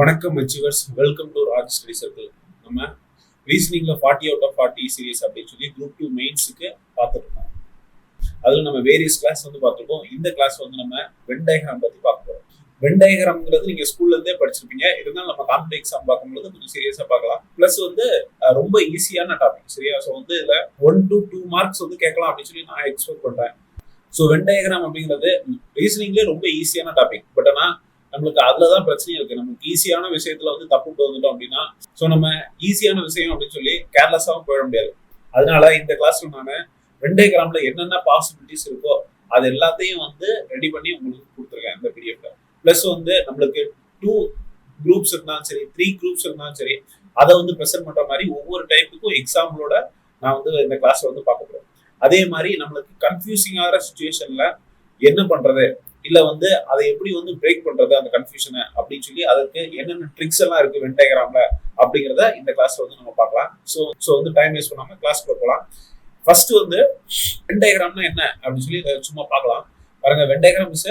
வணக்கம் achievers, welcome to Raj study circle. நம்ம ரீசனிங்ல 40 out of 40 series அப்படின்னு சொல்லி குரூப் 2 மெயின்ஸுக்கு பார்த்துருக்கோம். அதில் நம்ம வேரியஸ் கிளாஸ் பார்த்துருக்கோம். இந்த கிளாஸ் நம்ம வென் டயக்ராம் பற்றி பார்க்க போகிறோம். வென் டயக்ராம்ங்கிறது நீங்கள் ஸ்கூல்லேருந்தே படிச்சிருப்பீங்க. இருந்தாலும் நம்ம காம்படிட்டிவ் எக்ஸாம் பார்க்கும்போது கொஞ்சம் சீரியஸாக பார்க்கலாம். ப்ளஸ் ரொம்ப ஈஸியான டாபிக். சரியா? ஸோ இதில் 1 to 2 மார்க்ஸ் கேட்கலாம் அப்படின்னு சொல்லி நான் எக்ஸ்பெக்ட் பண்ணுறேன். ஸோ வென் டயக்ராம் அப்படிங்கிறது ரீசனிங்லேயே ரொம்ப ஈஸியான டாபிக். பட் ஆனால் நம்மளுக்கு அதுலதான் பிரச்சனையும் இருக்கு. நமக்கு ஈஸியான விஷயத்துல தப்பு வந்துட்டோம் அப்படின்னா நம்ம ஈஸியான விஷயம் அப்படின்னு சொல்லி கேர்லெஸ்ஸாவும் போயிட முடியாது. அதனால இந்த கிளாஸ்ல நான் வென் டயக்ராம்ல என்னென்ன பாசிபிலிட்டிஸ் இருக்கோ அது எல்லாத்தையும் ரெடி பண்ணி உங்களுக்கு கொடுத்துருக்கேன் இந்த பிடிஎஃப்ல. பிளஸ் நம்மளுக்கு 2 குரூப்ஸ் இருந்தாலும் சரி, 3 குரூப்ஸ் இருந்தாலும் சரி, அதை ப்ரெசென்ட் பண்ற மாதிரி ஒவ்வொரு டைப்புக்கும் எக்ஸாம்பிளோட நான் இந்த கிளாஸ்ல பார்க்க போறேன். அதே மாதிரி நம்மளுக்கு கன்ஃபியூசிங் ஆகிற சுச்சுவேஷன்ல என்ன பண்றது, இல்ல அதை எப்படி பிரேக் பண்றது அந்த கன்ஃபியூஷனை அப்படின்னு சொல்லி அதுக்கு என்னென்ன ட்ரிக்ஸ் எல்லாம் இருக்கு வென் டயக்ராம்ல அப்படிங்கிறத இந்த கிளாஸ்ல நம்ம பார்க்கலாம். ஸோ டைம் வேஸ்ட் பண்ணாம கிளாஸ்க்குள்ள போகலாம். ஃபர்ஸ்ட் வென் டயக்ராம்னா என்ன அப்படின்னு சொல்லி சும்மா பார்க்கலாம். பாருங்க, Venn diagram is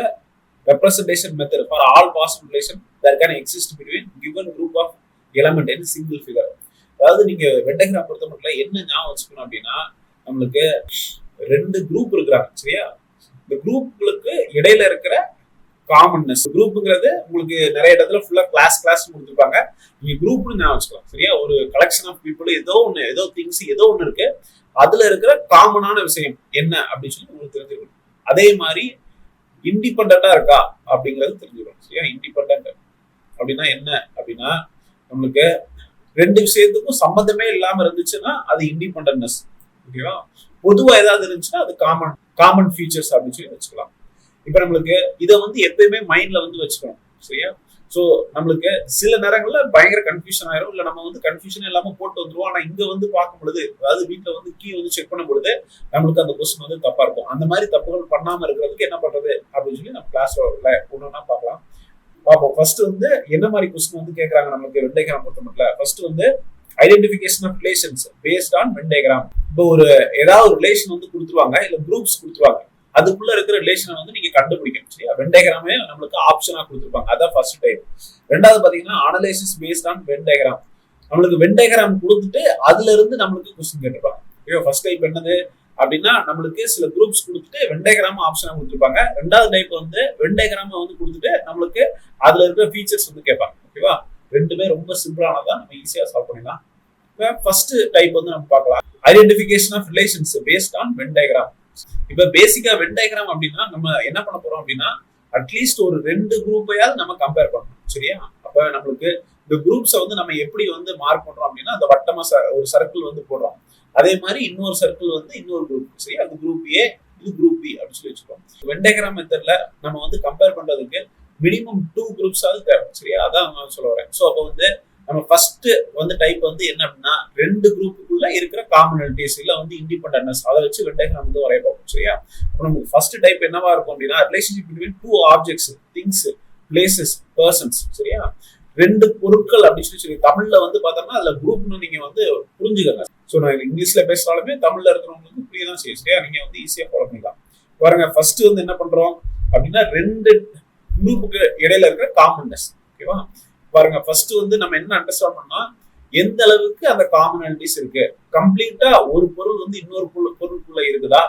representation method for all possible relation that can exist between given group of element in single figure. அதாவது நீங்க வென் டயக்ராம் பொறுத்த மட்டும் என்ன ஞாபகம் வச்சுக்கணும் அப்படின்னா, நம்மளுக்கு 2 குரூப் இருக்கிறாங்க. சரியா? இந்த குரூப்புகளுக்கு இடையில இருக்கிற காமன்னஸ். குரூப்புங்கிறது உங்களுக்கு நிறைய இடத்துல ஃபுல்லா கிளாஸ் கொடுத்துருப்பாங்க. நீங்க குரூப்னு ஞாபகம் வச்சுக்கலாம். சரியா? ஒரு கலெக்ஷன் ஆஃப் பீப்புள், ஏதோ திங்ஸ் ஏதோ ஒன்று இருக்கு, அதுல இருக்கிற காமனான விஷயம் என்ன அப்படின்னு சொல்லி உங்களுக்கு தெரிஞ்சுக்கணும். அதே மாதிரி இண்டிபெண்டா இருக்கா அப்படிங்கிறது தெரிஞ்சுக்கணும். சரியா? இண்டிபெண்ட் அப்படின்னா என்ன அப்படின்னா, நம்மளுக்கு 2 விஷயத்துக்கும் சம்பந்தமே இல்லாம இருந்துச்சுன்னா அது இண்டிபெண்டன்ஸ். ஓகேவா? பொதுவா ஏதாவது இருந்துச்சுன்னா அது காமன் ஃபீச்சர்ஸ் அப்படின்னு சொல்லி வச்சுக்கலாம். இப்ப நம்மளுக்கு இதை எப்பயுமே மைண்ட்ல வச்சுக்கணும். சரியா? ஸோ நம்மளுக்கு சில நேரங்கள்ல பயங்கர கன்ஃபியூஷன் ஆயிரும், இல்ல நம்ம கன்ஃபியூஷன் இல்லாம போட்டு வந்துருவோம். ஆனா இங்க பார்க்கும் பொழுது, அதாவது வீட்டுல கீ செக் பண்ணும் பொழுது நம்மளுக்கு அந்த கொஸ்டின் தப்பா இருக்கும். அந்த மாதிரி தப்புகள் பண்ணாம இருக்கிறதுக்கு என்ன பண்றது அப்படின்னு சொல்லி நம்ம கிளாஸ்ல ஒன்னொன்னா பார்க்கலாம். பார்ப்போம். ஃபர்ஸ்ட் என்ன மாதிரி கொஸ்டின் கேட்கறாங்க நமக்கு வென் டயக்ராம் பொறுத்த மட்டும். First identification of relations based on Venn diagram. இப்போ ஏதாவது ஒரு ரிலேஷன் கொடுத்துருவாங்க, இல்ல குரூப்ஸ் கொடுத்துருவாங்க. அதுக்குள்ள இருக்கிற ரிலேஷனை நீங்க கண்டுபிடிக்கணும். சரியா? வென் டயக்ராமே நம்மளுக்கு ஆப்ஷனா கொடுத்துருப்பாங்க. அதான் ஃபர்ஸ்ட் டைப். ரெண்டாவது பாத்தீங்கன்னா analysis based on Venn diagram. நம்மளுக்கு வென் டயக்ராம் கொடுத்துட்டு அதுல இருந்து நம்மளுக்கு கொஸ்டின் கேட்டிருப்பாங்க. ஓகே, ஃபர்ஸ்ட் டைப் என்னது அப்படின்னா, நம்மளுக்கு சில குரூப்ஸ் கொடுத்துட்டு வென் டயக்ராம் ஆப்ஷனா கொடுத்துருப்பாங்க. ரெண்டாவது டைப் வென் டயக்ராம் கொடுத்துட்டு நம்மளுக்கு அதுல இருக்கிற ஃபீச்சர்ஸ் கேட்பாங்க. ஓகேவா? ரெண்டுமே ரொம்ப சிம்பிளானதான், நம்ம ஈஸியா சால்வ் பண்ணிடலாம். ஃபர்ஸ்ட் டைப் நம்ம பார்க்கலாம். Identification of relations based on Venn diagram. இப்ப பேசிக்கா வென் டயக்ராம் அப்படின்னா நம்ம என்ன பண்ண போறோம் அப்படின்னா, அட்லீஸ்ட் ஒரு 2 குரூப்பையாவது நம்ம கம்பேர் பண்ணணும். சரியா? அப்ப நம்மளுக்கு இந்த குரூப்ஸை நம்ம எப்படி மார்க் பண்றோம் அப்படின்னா, அந்த வட்டமா ஒரு சர்க்கிள் போடுறோம். அதே மாதிரி இன்னொரு சர்க்கிள் இன்னொரு குரூப். சரியா? அது குரூப் ஏ, இது குரூப் பி அப்படின்னு சொல்லி வச்சுக்கோம். வென் டயக்ராம் மெத்தட்ல நம்ம கம்பேர் பண்றதுக்கு மினிமம் 2 குரூப்ஸ் ஆகுது தேவை. சரியா? அதான் நான் சொல்ல வரேன். ஸோ அப்போ நம்ம ஃபர்ஸ்ட் டைப் என்ன அப்படின்னா, 2 குரூப்புக்குள்ள இருக்கிற காமனாலிட்டிஸ் இல்ல இண்டிபெண்டன்ஸ், அதை வச்சு வென் டயக்ராம் வரைய பார்ப்போம். சரியா? அப்போ நமக்கு ஃபர்ஸ்ட் டைப் என்னவா இருக்கும் அப்படின்னா, relationship between 2 objects, things, places, persons. சரியா? 2 பொருட்கள் அப்படின்னு சொல்லி தமிழ்ல பார்த்தோம்னா அதுல குரூப்னு நீங்க புரிஞ்சுக்கங்க. ஸோ நான் இங்கிலீஷ்ல பேசுறாலுமே தமிழ்ல இருக்கிறவங்களுக்கு புரியதான் செய்யும். சரியா? நீங்க ஈஸியா ஃபாலோ பண்ணிக்கலாம். பாருங்க, ஃபர்ஸ்ட் என்ன பண்றோம் அப்படின்னா, 2 குரூப்புக்கு இடையில இருக்கிற காமன்னஸ். ஓகேவா? பாருங்க, ஃபர்ஸ்ட் நம்ம என்ன அண்டர்ஸ்டாண்ட் பண்ணா, எந்த அளவுக்கு அந்த காமனாலிட்டிஸ் இருக்கு, கம்ப்ளீட்டா ஒரு பொருள் இன்னொரு பொருளுக்குள்ள இருக்குதா,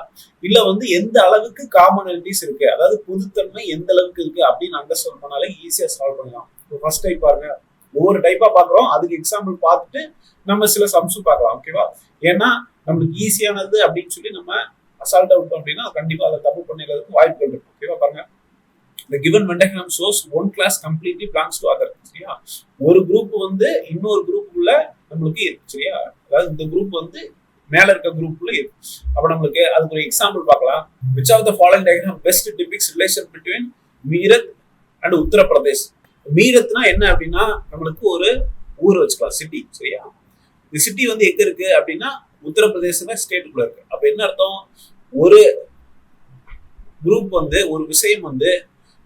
இல்ல எந்த அளவுக்கு காமனாலிட்டிஸ் இருக்கு, அதாவது பொதுத்தன்மை எந்த அளவுக்கு இருக்கு அப்படின்னு அண்டர்ஸ்டாண்ட் பண்ணாலே ஈஸியா சால்வ் பண்ணலாம். ஃபர்ஸ்ட் டைப் பாருங்க, ஒவ்வொரு டைப்பா பாக்குறோம். அதுக்கு எக்ஸாம்பிள் பார்த்துட்டு நம்ம சில சம்ஸும் பார்க்கலாம். ஓகேவா? ஏன்னா நம்மளுக்கு ஈஸியானது அப்படின்னு சொல்லி நம்ம அசால்ட்டா விட்டோம் அப்படின்னா கண்டிப்பா அதை தப்பு பண்ணிடுறதுக்கு வாய்ப்புகள் இருக்கு. ஓகேவா? பாருங்க, the given Venn diagram shows one class completely belongs to other. சரியா? ஒரு குரூப் இன்னொரு குரூப்புக்குள்ள நம்மளுக்கு இருக்கு. சரியா? அதாவது இந்த குரூப் மேல இருக்க குரூப்புக்குள்ள இருக்கு. அப்ப நம்மளுக்கு அதுக்கு ஒரு எக்ஸாம்பிள் பார்க்கலாம். which of the following diagram best depicts relation between Mirat and Uttar Pradesh. மீரத்னா என்ன அப்படின்னா, நம்மளுக்கு ஒரு ஊர் வச்சுக்கலாம், சிட்டி. சரியா? இந்த சிட்டி எங்க இருக்கு அப்படின்னா உத்தரப்பிரதேச ஸ்டேட்டுக்குள்ள இருக்கு. அப்ப என்ன அர்த்தம், ஒரு குரூப் ஒரு விஷயம்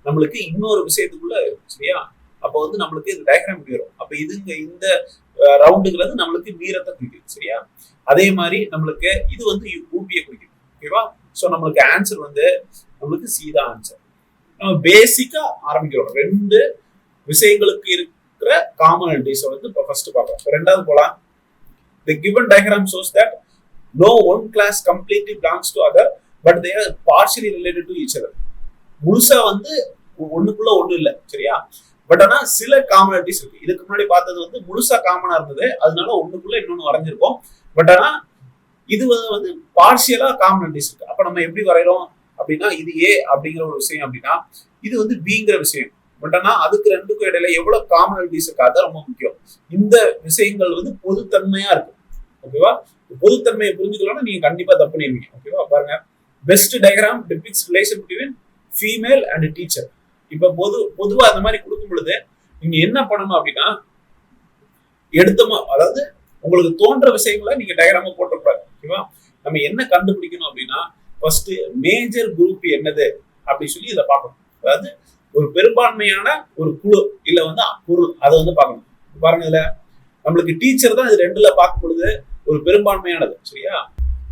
நம்மளுக்கு இன்னொரு விஷயத்துக்குள்ள இருக்கு. சரியா? அப்போ நம்மளுக்கு இந்த டயக்ராம் வரும். அப்ப இந்த ரவுண்டுங்கிறது நம்மளுக்கு மீரத்தை குறிக்குது. சரியா? அதே மாதிரி நம்மளுக்கு இது யூபியை குறிக்குது. ஓகேவா? ஸோ நம்மளுக்கு ஆன்சர் நம்மளுக்கு சி தான் ஆன்சர். நம்ம பேசிக்கா ஆரம்பிக்கிறோம். 2 விஷயங்களுக்கு இருக்க இருக்கிற காமனாலிட்டிஸை வந்து இப்போ ஃபர்ஸ்ட் பார்க்கலாம். ரெண்டாவது போலாம். The given diagram shows that no one class completely belongs to other, but they are partially related to each other. முழுசா வந்து ஒண்ணுக்குள்ள ஒண்ணு இல்ல, சரியா? பட் ஆனா சில காமனாலிட்டிஸ் இருக்கு. இதுக்கு முன்னாடி பார்த்தது வந்து முழுசா காமனா இருந்தது, அதனால ஒண்ணுக்குள்ள இன்னொன்னு வரைஞ்சிருக்கோம். பட் ஆனா இது வந்து பார்சியலா காமனாலிட்டிஸ் இருக்கு. அப்ப நம்ம எப்படி வரைகிறோம் அப்படின்னா, இது ஏ அப்படிங்கிற ஒரு விஷயம் அப்படின்னா இது வந்து பிங்கிற விஷயம். பட் ஆனா அதுக்கு ரெண்டுக்கும் இடையில எவ்வளவு காமனாலிட்டிஸ் இருக்கு அதான் ரொம்ப முக்கியம். இந்த விஷயங்கள் வந்து பொதுத்தன்மையா இருக்கு, ஓகேவா? பொதுத்தன்மையை புரிஞ்சுக்கலாம்னா நீங்க கண்டிப்பா தப்பு பண்ணிருவீங்க, ஓகேவா? பாருங்க, best diagram depicts relation between female and teacher. இப்ப பொதுவா அந்த மாதிரி கொடுக்கும் பொழுது நீங்க என்ன பண்ணணும் அப்படின்னா, எடுத்தமா அதாவது உங்களுக்கு தோன்ற விஷயங்களை நீங்க டயக்ராம போட்டக்கூடாது, ஓகேவா? நம்ம என்ன கண்டுபிடிக்கணும் அப்படின்னா, ஃபர்ஸ்ட் மேஜர் குரூப் என்னது அப்படின்னு சொல்லி இதை பார்க்கணும். அதாவது ஒரு பெரும்பான்மையான ஒரு குழு இல்ல வந்து பொருள், அதை வந்து பார்க்கணும். பாருங்க, இதுல நம்மளுக்கு டீச்சர் தான் இது ரெண்டுல பார்க்கும் பொழுது ஒரு பெரும்பான்மையானது, சரியா?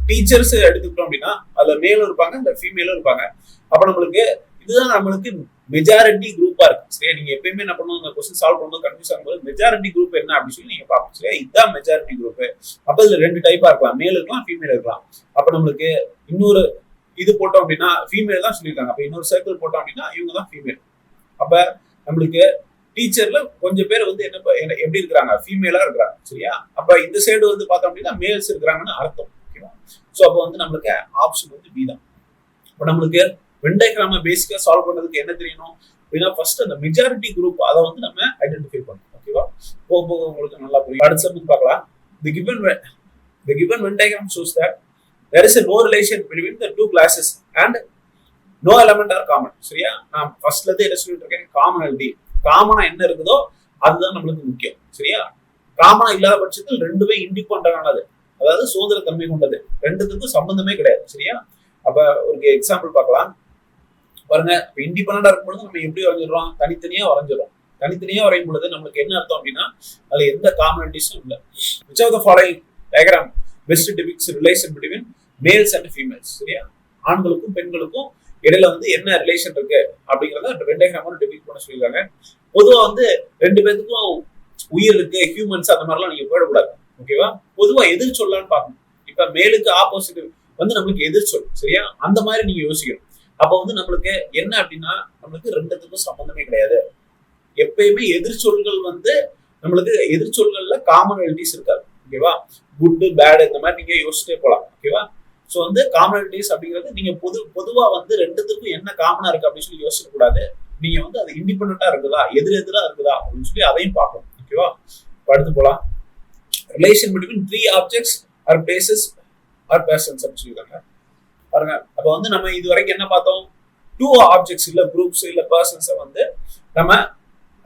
டீச்சர்ஸ் எடுத்துக்கிட்டோம் அப்படின்னா அதுல மேலும் இருப்பாங்க, இந்த ஃபீமேலும் இருப்பாங்க. அப்ப நம்மளுக்கு இதுதான் நம்மளுக்கு மெஜாரிட்டி குரூப்பா இருக்கு, சரியா? நீங்க எப்பயுமே என்ன பண்ணுவோம், இந்த கொஸ்டின் சால்வ் பண்ணும்போது கன்ஃபியூஸ் ஆகும்போது மெஜாரிட்டி குரூப் என்ன அப்படின்னு சொல்லி நீங்க பார்க்கணும், சரியா? இதுதான் மெஜாரிட்டி குரூப். அப்ப இதுல ரெண்டு டைப்பா இருக்கலாம், மேல் இருக்கலாம், ஃபீமேல் இருக்கலாம். அப்ப நம்மளுக்கு இன்னொரு இது போட்டோம் அப்படின்னா ஃபீமேல் தான் சொல்லியிருக்காங்க. அப்ப இன்னொரு சர்க்கிள் போட்டோம் அப்படின்னா இவங்க தான் ஃபீமேல். அப்ப நம்மளுக்கு டீச்சர்ல கொஞ்சம் பேர் வந்து என்ன எப்படி இருக்கிறாங்க, ஃபீமேலா இருக்கிறாங்க, சரியா? அப்ப இந்த சைடு வந்து பார்த்தோம் அப்படின்னா மேல்ஸ் இருக்கிறாங்கன்னு அர்த்தம், ஓகேவா? ஸோ அப்போ வந்து நம்மளுக்கு ஆப்ஷன் வந்து பி தான். இப்போ நம்மளுக்கு வென் டயக்ராம பேசிக்கா சால்வ் பண்ணதுக்கு என்ன தெரியணும் அப்படின்னா, ஃபர்ஸ்ட் அந்த மெஜாரிட்டி குரூப் அதை வந்து நம்ம ஐடென்டிஃபை பண்ணணும், ஓகேவா? போக போக உங்களுக்கு நல்லா புரியும். அடுத்த சப்ஜெக்ட் பார்க்கலாம். The given Venn diagram shows that there is a no relation between the two classes and no element are common, சரியா? நான் ஃபர்ஸ்ட்ல இருந்து என்ன சொல்லிட்டு இருக்கேன், காமனாலிட்டி. காமனா என்ன இருக்குதோ அதுதான் நம்மளுக்கு முக்கியம், சரியா? காமனா இல்லாத பட்சத்தில் ரெண்டுமே இண்டிபெண்டன்டானது, அதாவது சுதந்திர தன்மை கொண்டது, ரெண்டுத்துக்கும் சம்பந்தமே கிடையாது, சரியா? அப்ப ஒரு எக்ஸாம்பிள் பார்க்கலாம். பாருங்க, இண்டிபெண்டா இருக்கும்போது நம்ம எப்படி வரைஞ்சிடறோம், தனித்தனியா வரைஞ்சிடறோம். தனித்தனியா வரையும் பொழுது நம்மளுக்கு என்ன அர்த்தம் அப்படின்னா அதுல எந்த காமனாலிட்டிஸும் இல்லை. which of the following diagram best depicts relation between males and females, சரியா? ஆண்களுக்கும் பெண்களுக்கும் இடையில வந்து என்ன ரிலேஷன் இருக்கு அப்படிங்கறத வென் டயக்ராம் டெபிக்ட் பண்ண சொல்லியிருக்காங்க. பொதுவா வந்து ரெண்டு பேருக்கும் உயிர் இருக்கு, ஹியூமன்ஸ் அந்த மாதிரிலாம் நீங்க போயிடக்கூடாது, ஓகேவா? பொதுவா எதிர் சொல்லான்னு பார்க்கணும். இப்ப மேலுக்கு ஆப்போசிட் வந்து நம்மளுக்கு எதிர்ச்சொல், சரியா? அந்த மாதிரி நீங்க யோசிக்கணும். அப்ப வந்து நம்மளுக்கு என்ன அப்படின்னா, நம்மளுக்கு ரெண்டுத்துக்கும் சம்பந்தமே கிடையாது. எப்பயுமே எதிர்ச்சொல்கள் வந்து நம்மளுக்கு எதிர்ச்சொல்கள்ல காமனாலிட்டிஸ் இருக்காது, ஓகேவா? குட் பேட் இந்த மாதிரி நீங்க யோசிச்சுட்டே போலாம், ஓகேவா? ஸோ வந்து காமனாலிட்டிஸ் அப்படிங்கிறது நீங்க பொதுவா வந்து ரெண்டுத்துக்கும் என்ன காமனா இருக்கு அப்படின்னு சொல்லி யோசிக்க கூடாது. நீங்க வந்து அது இண்டிபெண்டா இருக்குதா, எதிரெதிரா இருக்குதா அப்படின்னு சொல்லி அதையும் பார்க்கணும், ஓகேவா? அடுத்து போலாம். Relation between 3 objects or places or persons அப்படின்னு சொல்லியிருக்காங்க. பாருங்க, அப்ப வந்து நம்ம இது வரைக்கும் என்ன பார்த்தோம், 2 ஆப்ஜெக்ட்ஸ் இல்ல குரூப்ஸ் இல்ல பர்சன்ஸை வந்து நம்ம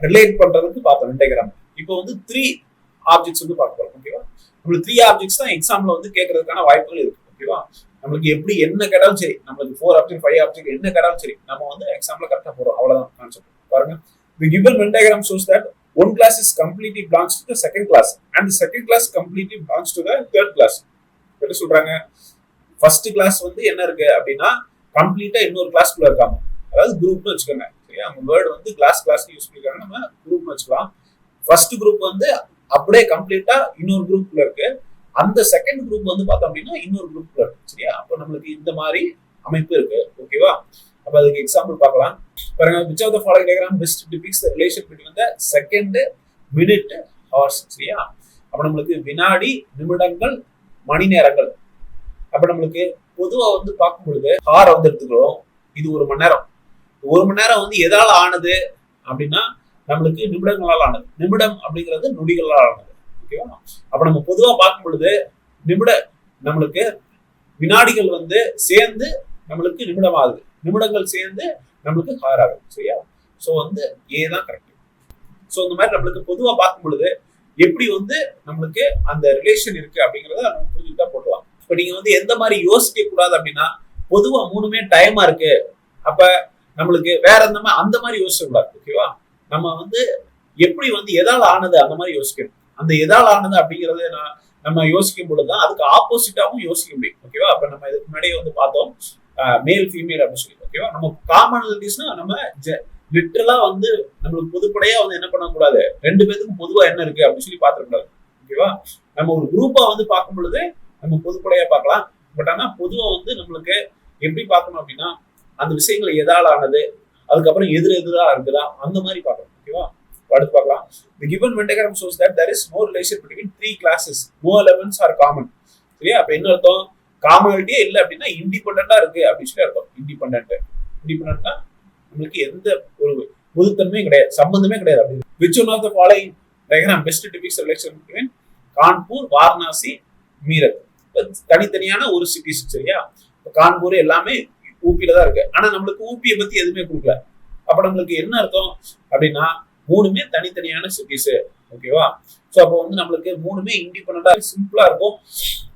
ரிலேட் பண்றதுக்கு பார்த்தோம் வென் டயக்ராம். இப்போ வந்து 3 ஆப்ஜெக்ட்ஸ் வந்து பார்க்க போறோம், ஓகேவா? நம்மளுக்கு 3 ஆப்ஜெக்ட்ஸ் தான் எக்ஸாம்ல வந்து கேட்கறதுக்கான வாய்ப்புகள் இருக்கு, ஓகேவா? நம்மளுக்கு எப்படி என்ன கேட்டாலும் சரி, நம்மளுக்கு 4 ஆப்ஜெக்ட் 5 ஆப்ஜெக்ட் என்ன கேட்டாலும் சரி, நம்ம வந்து எக்ஸாம்ல கரெக்டா போறோம், அவ்வளவுதான் கான்செப்ட். பாருங்க, the given Venn diagram shows that one class is completely belongs to the second class and the second class completely belongs to the third class. என்ன சொல்றாங்க, ஃபர்ஸ்ட் கிளாஸ் வந்து என்ன இருக்கு அப்படின்னா கம்ப்ளீட்டா இன்னொரு கிளாஸ்க்குள்ள இருக்காங்க, அதாவது குரூப்னு வச்சுக்கோங்க, சரியா? அவங்க வேர்டு வந்து கிளாஸ் யூஸ் பண்ணிருக்காங்க, நம்ம குரூப்னு வச்சுக்கலாம். ஃபர்ஸ்ட் குரூப் வந்து அப்படியே கம்ப்ளீட்டா இன்னொரு குரூப்ல இருக்கு, அந்த செகண்ட் குரூப் வந்து பார்த்தோம் அப்படின்னா இன்னொரு குரூப்ல இருக்கு, சரியா? அப்போ நம்மளுக்கு இந்த மாதிரி அமைப்பு இருக்கு, ஓகேவா? அப்ப அதுக்கு எக்ஸாம்பிள் பார்க்கலாம். பாருங்க, which of the following diagram best depicts the relation between the second, minute, hours, சரியா? அப்ப நம்மளுக்கு வினாடி, நிமிடங்கள், மணி நேரங்கள். அப்ப நம்மளுக்கு பொதுவா வந்து பார்க்கும் பொழுது ஹார் வந்து எடுத்துக்கிறோம், இது 1 மணி நேரம். 1 மணி நேரம் வந்து எதால ஆனது அப்படின்னா நம்மளுக்கு நிமிடங்களால் ஆனது. நிமிடம் அப்படிங்கிறது நொடிகளால் ஆனது, ஓகேவா? அப்ப நம்ம பொதுவா பார்க்கும் பொழுது நம்மளுக்கு வினாடிகள் வந்து சேர்ந்து நம்மளுக்கு நிமிடம் ஆகுது, நிமிடங்கள் சேர்ந்து நம்மளுக்கு ஹார் ஆகுது, சரியா? ஸோ வந்து ஏதான் கரெக்ட். ஸோ இந்த மாதிரி நம்மளுக்கு பொதுவா பார்க்கும் பொழுது எப்படி வந்து நம்மளுக்கு அந்த ரிலேஷன் இருக்கு அப்படிங்கிறத நம்ம புரிஞ்சுக்கிட்டா போடலாம். இப்ப நீங்க வந்து எந்த மாதிரி யோசிக்க கூடாது அப்படின்னா, பொதுவா 3மே டைமா இருக்கு, அப்ப நம்மளுக்கு வேற அந்த மாதிரி யோசிக்க கூடாது, ஓகேவா? நம்ம வந்து எப்படி வந்து எதால ஆனது அந்த மாதிரி யோசிக்கணும். அந்த எதால ஆனது அப்படிங்கறத நம்ம யோசிக்கும் பொழுதுதான் அதுக்கு ஆப்போசிட்டாவும் யோசிக்க முடியும், ஓகேவா? அப்ப நம்ம இதுக்கு முன்னாடியே வந்து பார்த்தோம் மேல் ஃபீமேல் அப்படின்னு சொல்லி, ஓகேவா? நம்ம காமனாலிட்டிஸ்னா நம்ம லிட்டரலா வந்து நம்மளுக்கு பொதுப்படையா வந்து என்ன பண்ணக்கூடாது, ரெண்டு பேருக்கும் பொதுவா என்ன இருக்கு அப்படின்னு சொல்லி பாத்துக்கூடாது. ஓகேவா? நம்ம ஒரு குரூப்பா வந்து பார்க்கும் பொழுது நம்ம பொதுப்படையா பார்க்கலாம். பட் ஆனா பொதுவா வந்து நம்மளுக்கு எப்படி பார்க்கணும் அப்படின்னா அந்த விஷயங்கள் எதால ஆனது, அதுக்கப்புறம் எதிரா இருக்குதா அந்த மாதிரி பார்க்கணும். ஓகேவா? அடுத்து பார்க்கலாம். The given Venn diagram shows that there is no relation between three classes. No elements are common. சரியா? அப்ப என்ன அர்த்தம்? காமனாலிட்டியே இல்லை அப்படின்னா இண்டிபெண்டா இருக்கு அப்படின்னு சொல்லி அர்த்தம். இண்டிபெண்டா நம்மளுக்கு எந்த ஒரு பொதுத்தன்மையும் கிடையாது, சம்பந்தமே கிடையாது. அப்படி which one of the following diagram best depicts the relation between Kanpur, Varanasi, Meerut? தனித்தனியான ஒரு சிட்டிஸ். சரியா? கான்பூர் எல்லாமே ஊபியில தான் இருக்கு. ஆனா நம்மளுக்கு ஊபியை பத்தி எதுவுமே கொடுக்கல. அப்ப நம்மளுக்கு என்ன அர்த்தம் அப்படின்னா மூணுமே தனித்தனியான சிட்டிஸ். ஓகேவா? சோ அப்போ வந்து நம்மளுக்கு மூணுமே இண்டிபெண்டா சிம்பிளா இருக்கும்.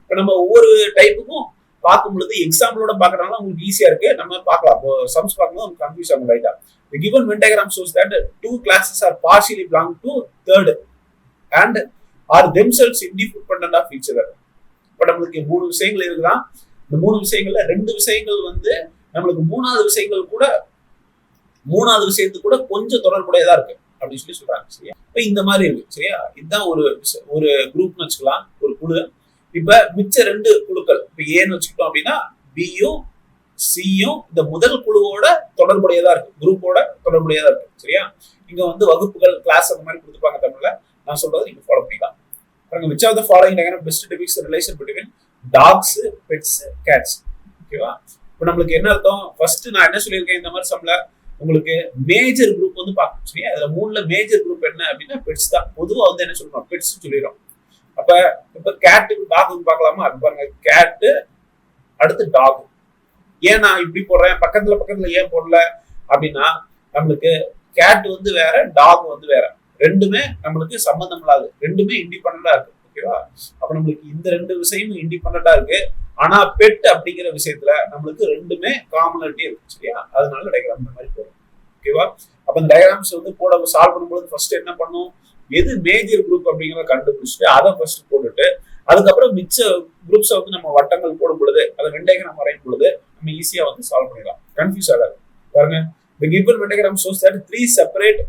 இப்ப நம்ம ஒவ்வொரு டைப்புக்கும் பார்க்கும் பொழுது எக்ஸாம்பிளோட பாக்குறதுனால உங்களுக்கு ஈஸியா இருக்கு. நம்ம பார்க்கலாம். சம்ஸ் பார்க்கும்போது உங்களுக்கு கன்ஃபியூஸ் ஆகும் ரைட்டா. The given Venn diagram shows that two classes are partially belong to third and are themselves independent of each other. இப்ப நம்மளுக்கு மூணு விஷயங்கள் இருக்குதான். இந்த மூணு விஷயங்கள்ல ரெண்டு விஷயங்கள் வந்து நம்மளுக்கு மூணாவது விஷயத்துக்கு கூட கொஞ்சம் தொடர்புடையதா இருக்கு அப்படின்னு சொல்லி சொல்றாங்க. சரியா? இப்ப இந்த மாதிரி இருக்கு. சரியா? இதுதான் ஒரு குரூப்னு வச்சுக்கலாம், ஒரு குழு. இப்ப மிச்ச ரெண்டு குழுக்கள் இப்ப ஏன்னு வச்சுக்கிட்டோம் அப்படின்னா பியும் சியும் இந்த முதல் குழுவோட தொடர்புடையதா இருக்கு, குரூப்போட தொடர்புடையதா இருக்கு. சரியா? இங்க வந்து வகுப்புகள், கிளாஸ் அந்த மாதிரி கொடுத்துப்பாங்க தமிழ்ல. நான் சொல்றது நீங்க ஃபாலோ பண்ணிக்கலாம். which of the following diagram best depicts the relation between dogs, pets, cats? ஓகேவா? இப்போ நம்மளுக்கு என்ன அர்த்தம்? ஃபர்ஸ்ட் நான் என்ன சொல்லியிருக்கேன் இந்த மாதிரி சம்ல உங்களுக்கு மேஜர் குரூப் வந்து பார்க்கணும். சரியா? அதுல மூணுல மேஜர் குரூப் என்ன அப்படின்னா பெட்ஸ் தான். பொதுவா வந்து என்ன சொல்றோம்? பெட்ஸ் சொல்லிடுறோம். அப்ப இப்ப கேட்டுக்கு டாக் பார்க்கலாமா? அது பாருங்க, கேட்டு அடுத்து டாக். ஏன் நான் இப்படி போடுறேன், பக்கத்துல ஏன் போடல அப்படின்னா நம்மளுக்கு கேட் வந்து வேற, டாக் வந்து வேற. ரெண்டுமே நம்மளுக்கு சம்பந்தம் இல்லாது, ரெண்டுமே இண்டிபெண்டா இருக்கு. ஓகேவா? அப்ப நம்மளுக்கு இந்த ரெண்டு விஷயமும் இண்டிபெண்டா இருக்கு. ஆனா பெட் அப்படிங்கிற விஷயத்துல நம்மளுக்கு ரெண்டுமே காமனாலிட்டி இருக்கு. சரியா? அதனால டயக்ராம் இந்த மாதிரி போடும். ஓகேவா? அப்ப இந்த டயக்ராம்ஸ் வந்து போட சால்வ் பண்ணும்போது ஃபர்ஸ்ட் என்ன பண்ணும், எது மேஜர் குரூப் அப்படிங்கிறத கண்டுபிடிச்சிட்டு அதை ஃபர்ஸ்ட் போட்டுட்டு அதுக்கப்புறம் மிச்ச குரூப்ஸை வந்து நம்ம வட்டங்கள் போடும் பொழுது அதை வென் டயக்ராம் வரையும் பொழுது நம்ம ஈஸியா வந்து சால்வ் பண்ணிடலாம். கன்ஃபியூஸ் ஆகாது. பாருங்க, the given Venn diagram shows that three separate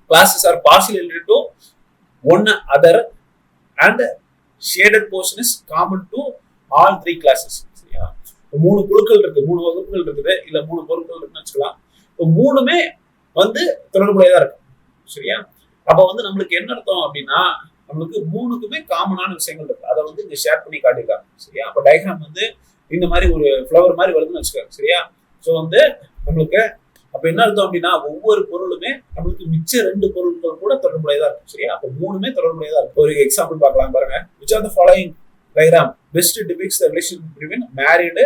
classes are partially related to one other and shaded portion is common to all three classes. சரியா? மூணு குழுக்கள் இருக்கு, மூணு வகுப்புகள் இருக்குது, இல்ல மூணு பொருட்கள் இருக்குன்னு வச்சுக்கலாம். மூணுமே வந்து தொடர்புடையதா இருக்கு. சரியா? அப்ப வந்து நம்மளுக்கு என்ன அர்த்தம் அப்படின்னா நம்மளுக்கு மூணுக்குமே காமனான விஷயங்கள் இருக்கு. அதை வந்து இங்க ஷேர் பண்ணி காட்டியிருக்காங்க. சரியா? அப்ப டயக்ராம் வந்து இந்த மாதிரி ஒரு ஃபிளவர் மாதிரி வருதுன்னு வச்சுக்கோங்க. சரியா? சோ வந்து நம்மளுக்கு அப்ப என்ன அர்த்தம் அப்படின்னா ஒவ்வொரு பொருளுமே நம்மளுக்கு மிச்ச ரெண்டு பொருட்கள் கூட தொடர்புடையதா இருக்கும். சரியா? அப்ப மூணுமே தொடர்புடையதா இருக்கும். ஒரு எக்ஸாம்பிள் பார்க்கலாம் பாருங்க. which of the following diagram best depicts the relation between married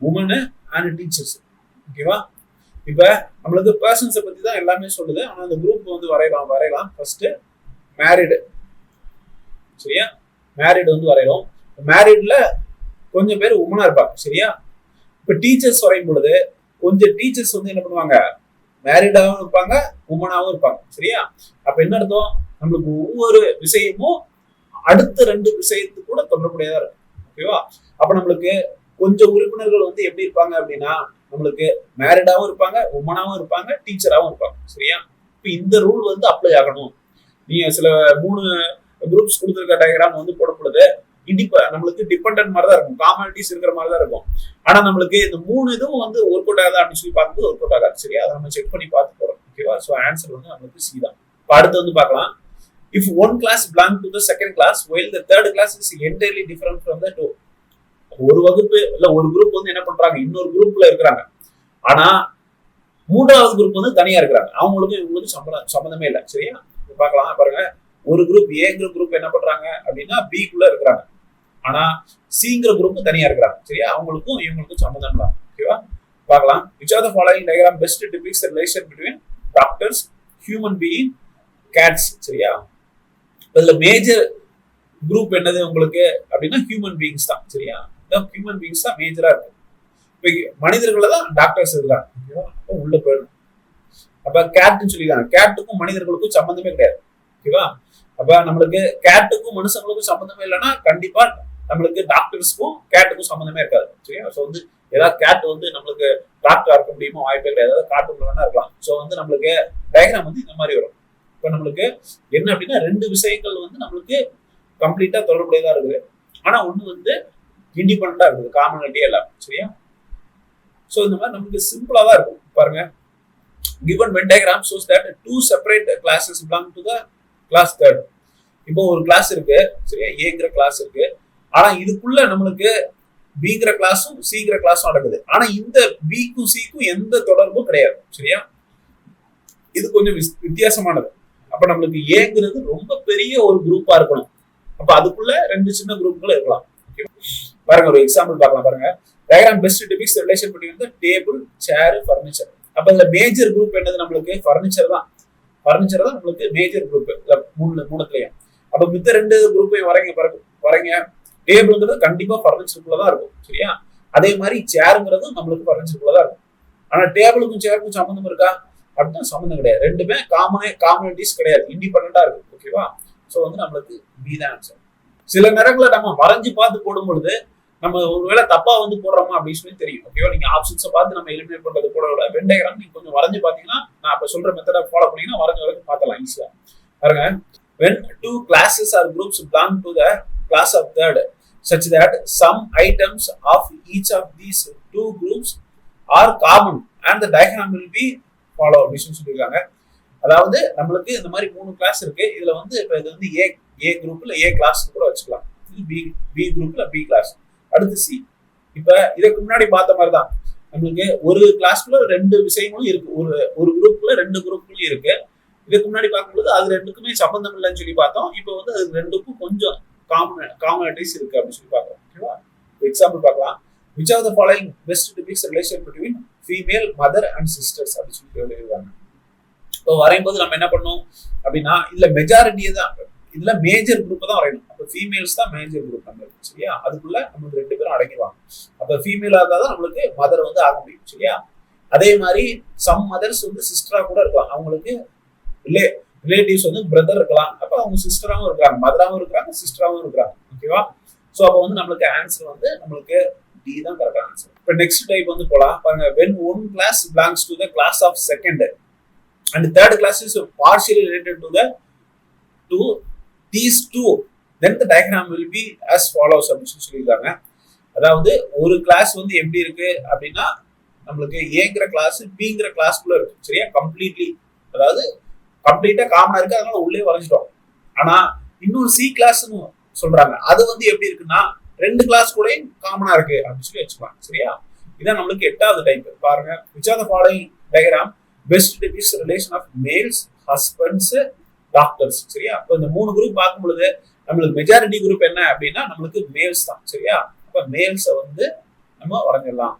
women and teachers? ஓகேவா? இப்ப நம்மளுக்கு பர்சன்ஸை பத்தி தான் எல்லாமே சொல்லுது. ஆனா அந்த குரூப் வந்து வரையலாம். First married. சரியா? மேரிடு வந்து வரையலாம். மேரிட்ல கொஞ்சம் பேர் உமனா இருப்பாங்க. சரியா? இப்ப டீச்சர்ஸ் வரையும் பொழுது கொஞ்சம் டீச்சர்ஸ் வந்து என்ன பண்ணுவாங்க, மேரிடாவும் இருப்பாங்க, உமனாவும் இருப்பாங்க. சரியா? அப்ப என்ன அர்த்தம், நம்மளுக்கு ஒவ்வொரு விஷயமும் அடுத்த ரெண்டு விஷயத்துக்கு கூட தொடர்புடையதா இருக்கும். ஓகேவா? அப்ப நம்மளுக்கு கொஞ்சம் உறுப்பினர்கள் வந்து எப்படி இருப்பாங்க அப்படின்னா நம்மளுக்கு மேரிடாவும் இருப்பாங்க, உமனாவும் இருப்பாங்க, டீச்சராகவும் இருப்பாங்க. சரியா? இப்ப இந்த ரூல் வந்து அப்ளை ஆகணும். நீங்க சில 3 குரூப்ஸ் கொடுத்துருக்க டயக்ராம் வந்து போடும் பொழுது நம்மளுக்கு டிபெண்டன்ட் மாதிரி தான் இருக்கும், காமனாலிட்டிஸ் இருக்கிற மாதிரி தான் இருக்கும். ஆனா நம்மளுக்கு இந்த 3 இதுவும் வந்து ஒர்க் அவுட் ஆகுதா அப்படின்னு சொல்லி பார்க்கும்போது ஒர்க் அவுட் ஆகாது. சரியா? அதை நம்ம செக் பண்ணி பார்த்து போறோம். ஓகேவா? ஸோ ஆன்சர் வந்து நம்மளுக்கு சி தான். அடுத்து வந்து பார்க்கலாம். If one class belongs to the second class while the third class is entirely different from the two. ஒரு வகுப்பு இல்ல ஒரு குரூப் வந்து என்ன பண்றாங்க, இன்னொரு குரூப்ல இருக்கிறாங்க. ஆனா மூன்றாவது குரூப் வந்து தனியா இருக்கிறாங்க. அவங்களுக்கும் இவங்களுக்கும் சம்பந்தமே இல்லை. சரியா? பார்க்கலாம் பாருங்க. ஒரு குரூப் ஏங்கிற குரூப் என்ன பண்றாங்க அப்படின்னா பி குள்ள இருக்கிறாங்க. ஆனா சிங்கிற குரூப் தனியா இருக்கிறாங்க. சரியா? அவங்களுக்கும் இவங்களுக்கும் சம்பந்தம் தான். ஓகேவா? பார்க்கலாம். which of the following diagram best depicts the relation between doctors, human being, cats? சரியா? இதுல மேஜர் குரூப் என்னது உங்களுக்கு அப்படின்னா ஹியூமன் பீயிங்ஸ் தான். சரியா? ஹியூமன் பீயிங்ஸ் தான் மேஜரா இருக்கு. இப்ப மனிதர்கள தான் டாக்டர்ஸ் இருக்காங்க. ஓகேவா? உள்ள போயிடும். அப்ப கேட்னு சொல்லிருக்காங்க. கேட்டுக்கும் மனிதர்களுக்கும் சம்பந்தமே கிடையாது. ஓகேவா? அப்ப நம்மளுக்கு கேட்டுக்கும் மனுஷங்களுக்கும் சம்பந்தமே இல்லைன்னா கண்டிப்பா நம்மளுக்கு டாக்டர்ஸ்க்கும் கேட்டுக்கும் சம்பந்தமே இருக்காது. சரியா? ஸோ வந்து ஏதாவது கேட் வந்து நம்மளுக்கு டாக்டரா இருக்க முடியுமா? வாய்ப்பே கிடையாது. அதாவது கார்ட்டூன்ல வேணா இருக்கலாம். ஸோ வந்து நம்மளுக்கு டயக்ராம் வந்து இந்த மாதிரி வரும். இப்போ நம்மளுக்கு என்ன அப்படின்னா 2 விஷயங்கள் வந்து நம்மளுக்கு கம்ப்ளீட்டா தொடர்புடையதா இருக்குது. ஆனா ஒண்ணு வந்து இண்டிபெண்டா இருக்குது, காமனாலிட்டியே எல்லாம். சரியா? ஸோ இந்த மாதிரி நமக்கு சிம்பிளா தான் இருக்கும். பாருங்க, given Venn diagram shows that two separate classes belong to the class third. இப்போ ஒரு கிளாஸ் இருக்கு, சரியா? ஏங்கிற கிளாஸ் இருக்கு. ஆனா இதுக்குள்ள நம்மளுக்கு பிங்கிற கிளாஸும் சிங்கிற கிளாஸும் நடக்குது. ஆனா இந்த பிக்கும் சிக்கும் எந்த தொடர்பும் கிடையாது. சரியா? இது கொஞ்சம் வித்தியாசமானது. அப்ப நம்மளுக்கு ஏங்கிறது ரொம்ப பெரிய ஒரு குரூப்பா இருக்கணும். அப்ப அதுக்குள்ள 2 சின்ன குரூப்கள் இருக்கலாம். பாருங்க, ஒரு எக்ஸாம்பிள் பார்க்கலாம். பாருங்க, diagram best depicts the relation between table, chair, furniture. அப்ப இந்த மேஜர் குரூப் என்னது? நம்மளுக்கு ஃபர்னிச்சர் தான். ஃபர்னிச்சர் தான் நம்மளுக்கு மேஜர் குரூப் மூணுத்துலயும். அப்ப மித்த 2 குரூப்பையும் வரைங்க. டேபிள்ங்கிறது கண்டிப்பா ஃபர்னிச்சருக்குள்ள தான் இருக்கும். சரியா? அதே மாதிரி சேருங்கிறது நம்மளுக்கு ஃபர்னிச்சருக்குள்ள தான் இருக்கும். ஆனா டேபிளுக்கும் சேருக்கும் சம்பந்தம் இருக்கா அப்படின்னா சம்பந்தம் கிடையாது. ரெண்டுமே காமனிட்டிஸ் கிடையாது, இண்டிபெண்டா இருக்கு. ஓகேவா? ஸோ வந்து நம்மளுக்கு பி தான் ஆன்சர். சில நேரங்களை நம்ம வரைஞ்சு பார்த்து போடும் பொழுது நம்ம ஒருவேளை தப்பா வந்து போடுறோமா அப்படின்னு சொல்லி தெரியும். ஓகேவா? நீங்க ஆப்ஷன்ஸை பார்த்து நம்ம எலிமினேட் பண்றது கூட விட வென் டயக்ராம் நீங்க கொஞ்சம் வரைஞ்சு பாத்தீங்கன்னா, நான் இப்ப சொல்ற மெத்தடை ஃபாலோ பண்ணீங்கன்னா வரைஞ்சு பார்த்தலாம் ஈஸியா. பாருங்க, when 2 classes or groups belong to the class of third such that some items of each of these 2 groups are common and the diagram will be follow அப்படின்னு சொல்லியிருக்காங்க. அதாவது நம்மளுக்கு இந்த மாதிரி 3 கிளாஸ் இருக்கு. இதுல வந்து இப்ப இது வந்து ஏ குரூப்ல ஏ கிளாஸ் கூட வச்சுக்கலாம். பி குரூப்ல பி கிளாஸ், அடுத்து சி. இப்ப இதுக்கு முன்னாடி பார்த்த மாதிரி தான் நம்மளுக்கு ஒரு கிளாஸ்க்குள்ள 2 விஷயங்களும் இருக்கு, ஒரு குரூப்ல 2 குரூப்களும் இருக்கு. இதுக்கு முன்னாடி பார்க்கும்போது அது 2க்குமே சம்பந்தம் இல்லைன்னு சொல்லி பார்த்தோம். இப்போ வந்து அது 2க்கும் கொஞ்சம் காமனாலிட்டிஸ் இருக்கு அப்படின்னு சொல்லி பார்க்கலாம். ஓகேவா? எக்ஸாம்பிள் பார்க்கலாம். Which of the following best depicts relation between female mother and sisters அப்படின்னு சொல்லி எழுதிருக்காங்க. இப்போ வரையும்போது நம்ம என்ன பண்ணோம் அப்படின்னா, இதுல மெஜாரிட்டியே தான், இதுல மேஜர் குரூப் தான் வரையணும். அப்ப ஃபீமேல்ஸ் தான் மேஜர் குரூப் நம்மளுக்கு. சரியா? அதுக்குள்ள நம்மளுக்கு 2 பேரும் அடங்கிடுவாங்க. அப்ப ஃபீமேலா இருந்தா தான் நம்மளுக்கு மதர் வந்து ஆக முடியும். சரியா? அதே மாதிரி சம் மதர்ஸ் வந்து சிஸ்டரா கூட இருக்கலாம். அவங்களுக்கு ரிலேட்டிவ்ஸ் வந்து பிரதர் இருக்கலாம். அப்ப அவங்க சிஸ்டராகவும் இருக்கிறாங்க, மதராகவும் இருக்கிறாங்க, சிஸ்டராகவும் இருக்கிறாங்க. ஓகேவா? ஸோ அப்போ வந்து நம்மளுக்கு ஆன்சர் வந்து நம்மளுக்கு டி தான் கரெக்டான ஆன்சர். இப்போ நெக்ஸ்ட் டைப் வந்து போலாம். பாருங்க, when one class belongs to the class of second and third class is partially related to these two, then the diagram will be as follows அப்படின்னு சொல்லியிருக்காங்க. அதாவது ஒரு கிளாஸ் வந்து எப்படி இருக்கு அப்படின்னா, நம்மளுக்கு ஏங்கிற கிளாஸ் பிங்கிற கிளாஸ்க்குள்ள இருக்கு. சரியா? அதாவது கம்ப்ளீட்டா காமனா இருக்கு, அதனால உள்ளே வரைஞ்சிட்டோம். ஆனா இன்னொரு சி கிளாஸ்னு சொல்றாங்க, அது வந்து எப்படி இருக்குன்னா 2 கிளாஸ் கூட காமனா இருக்கு அப்படின்னு சொல்லி வச்சுக்கலாம். சரியா? இதான் நம்மளுக்கு 8வது டைப். பாருங்க, which are the following diagram best depicts relation of males, husbands, doctors. சரியா? அப்ப இந்த 3 குரூப் பார்க்கும் பொழுது நம்மளுக்கு மெஜாரிட்டி குரூப் என்ன அப்படின்னா நம்மளுக்கு மேல்ஸ் தான். சரியா? அப்ப மேல்ஸை வந்து நம்ம வரைஞ்சிடலாம்.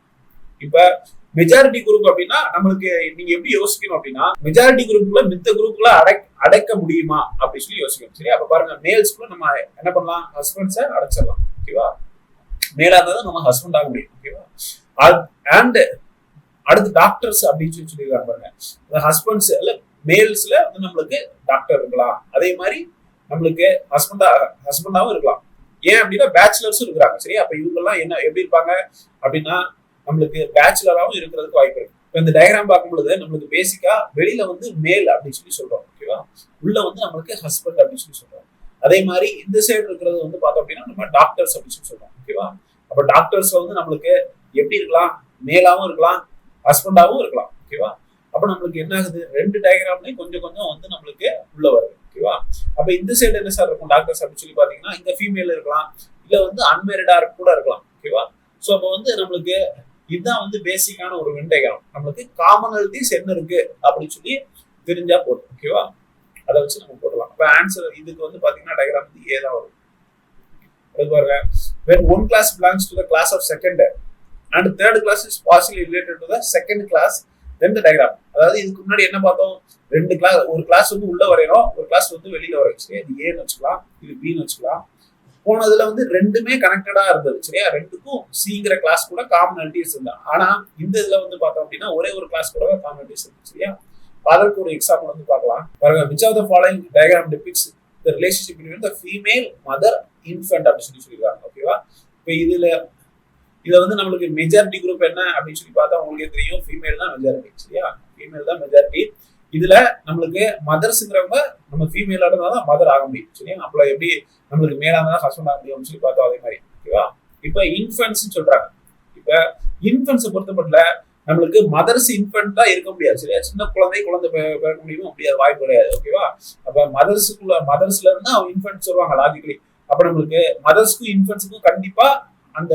இப்ப மெஜாரிட்டி குரூப் அப்படின்னா நம்மளுக்கு நீங்க எப்படி யோசிக்கணும் அப்படின்னா, மெஜாரிட்டி குரூப்ல மித்த குரூப்ல அடைக்க முடியுமா அப்படின்னு சொல்லி யோசிக்கணும். சரியா? அப்ப பாருங்க, மேல்ஸ்க்குள்ள நம்ம என்ன பண்ணலாம்? ஹஸ்பண்ட்ஸை அடைச்சிடலாம். ஓகேவா? மேலா இருந்தாலும் நம்ம ஹஸ்பண்ட் ஆக முடியும். ஓகேவா? அண்ட் அடுத்து டாக்டர்ஸ் அப்படின்னு சொல்லி சொல்லியிருக்காங்க. பாருங்க, ஹஸ்பண்ட்ஸ் இல்ல மேல்ஸ்ல வந்து நம்மளுக்கு டாக்டர் இருக்கலாம். அதே மாதிரி நம்மளுக்கு ஹஸ்பண்டாவும் இருக்கலாம். ஏன் அப்படின்னா பேச்சுலர்ஸும் இருக்கிறாங்க. சரியா? அப்ப இவங்க எல்லாம் என்ன எப்படி இருப்பாங்க அப்படின்னா நம்மளுக்கு பேச்சுலராகவும் இருக்கிறதுக்கு வாய்ப்பு இருக்கு. இப்போ இந்த டயக்ராம் பார்க்கும் பொழுது நம்மளுக்கு பேசிக்கா வெளியில வந்து மேல் அப்படின்னு சொல்லி சொல்றோம். ஓகேவா? உள்ள வந்து நம்மளுக்கு ஹஸ்பண்ட் அப்படின்னு சொல்லி சொல்றோம். அதே மாதிரி இந்த சைடு இருக்கிறது வந்து பார்த்தோம் அப்படின்னா நம்ம டாக்டர்ஸ் அப்படின்னு சொல்லி சொல்றோம். ஓகேவா? அப்ப டாக்டர்ஸ் வந்து நம்மளுக்கு எப்படி இருக்கலாம்? மேலாவும் இருக்கலாம், ஹஸ்பண்டாவும் இருக்கலாம். ஓகேவா? அப்ப நம்மளுக்கு என்ன ஆகுது? 2 டயக்ராம்லயும் கொஞ்சம் கொஞ்சம் வந்து நம்மளுக்கு உள்ள வருது. ஓகேவா? அப்ப இந்த சைடு என்ன சார் இருக்கும்? டாக்டர்ஸ் அப்படின்னு சொல்லி பாத்தீங்கன்னா இங்க ஃபீமேல் இருக்கலாம், இல்ல வந்து அன்மேரிடா கூட இருக்கலாம். ஓகேவா? சோ அப்ப வந்து நம்மளுக்கு இதுதான் வந்து பேசிக்கான ஒரு வென் டயக்ராம். நம்மளுக்கு காமனாலிட்டிஸ் என்ன இருக்கு அப்படின்னு சொல்லி தெரிஞ்சா போதும். ஓகேவா? அதை வச்சு நம்ம போடலாம். அப்ப ஆன்சர் இதுக்கு வந்து பாத்தீங்கன்னா டயக்ராம் வந்து ஏ தான் வரும். பாருங்க, when one class belongs to the class of second and third class is partially related to the second class, then the diagram. அதாவது இதுக்கு முன்னாடி என்ன பார்த்தோம்? 2 கிளாஸ், ஒரு கிளாஸ் வந்து உள்ள வரையறோம், ஒரு கிளாஸ் வந்து வெளியில வரையும். சரி, இது ஏன்னு வச்சுக்கலாம், இது பின்னு வச்சுக்கலாம். போனதுல வந்து 2மே கனெக்டடா இருந்தது. சரியா? 2க்கும் சிங்கிற கிளாஸ் கூட காமனாலிட்டிஸ் இருந்தா. ஆனா இந்த இதுல வந்து பார்த்தோம் அப்படின்னா ஒரே ஒரு கிளாஸ் கூட காமனாலிட்டிஸ் இருக்கு. சரியா? அதற்கு ஒரு எக்ஸாம்பிள் வந்து பார்க்கலாம். பாருங்க, which of the following diagram depicts the relationship between the female mother infant அப்படின்னு சொல்லியிருக்காங்க. ஓகேவா? இப்ப இதுல இதுல வந்து நம்மளுக்கு மெஜாரிட்டி குரூப் என்ன அப்படின்னு சொல்லி பார்த்தா உங்களுக்கே தெரியும், ஃபீமேல் தான் மெஜாரிட்டி. சரியா, ஃபீமேல் தான் மெஜாரிட்டி. இதுல நம்மளுக்கு மதர்ஸ்ங்கிறவங்க நம்ம ஃபீமேலா இருந்தாதான் மதர் ஆக முடியும். சரியா, அப்ப எப்படி நம்மளுக்கு மேலா தான் ஹஸ்பண்ட் ஆக முடியும்னு சொல்லி பார்த்தோம் அதே மாதிரி. ஓகேவா, இப்ப இன்ஃபன்ட்ஸ் சொல்றாங்க. இப்ப இன்ஃபன்ட்ஸை பொறுத்த மட்டும் நம்மளுக்கு மதர்ஸ் இன்ஃபன்ட் தான் இருக்க முடியாது. சரியா, சின்ன குழந்தை பிறக்க முடியுமோ முடியாது, வாய்ப்பு கிடையாது. ஓகேவா, அப்ப மதர்ஸ்ல இருந்து அவங்க இன்ஃபன்ட் சொல்லுவாங்க லாஜிக்கலி. அப்ப நம்மளுக்கு மதர்ஸ்க்கும் இன்ஃபன்ட்ஸுக்கும் கண்டிப்பா அந்த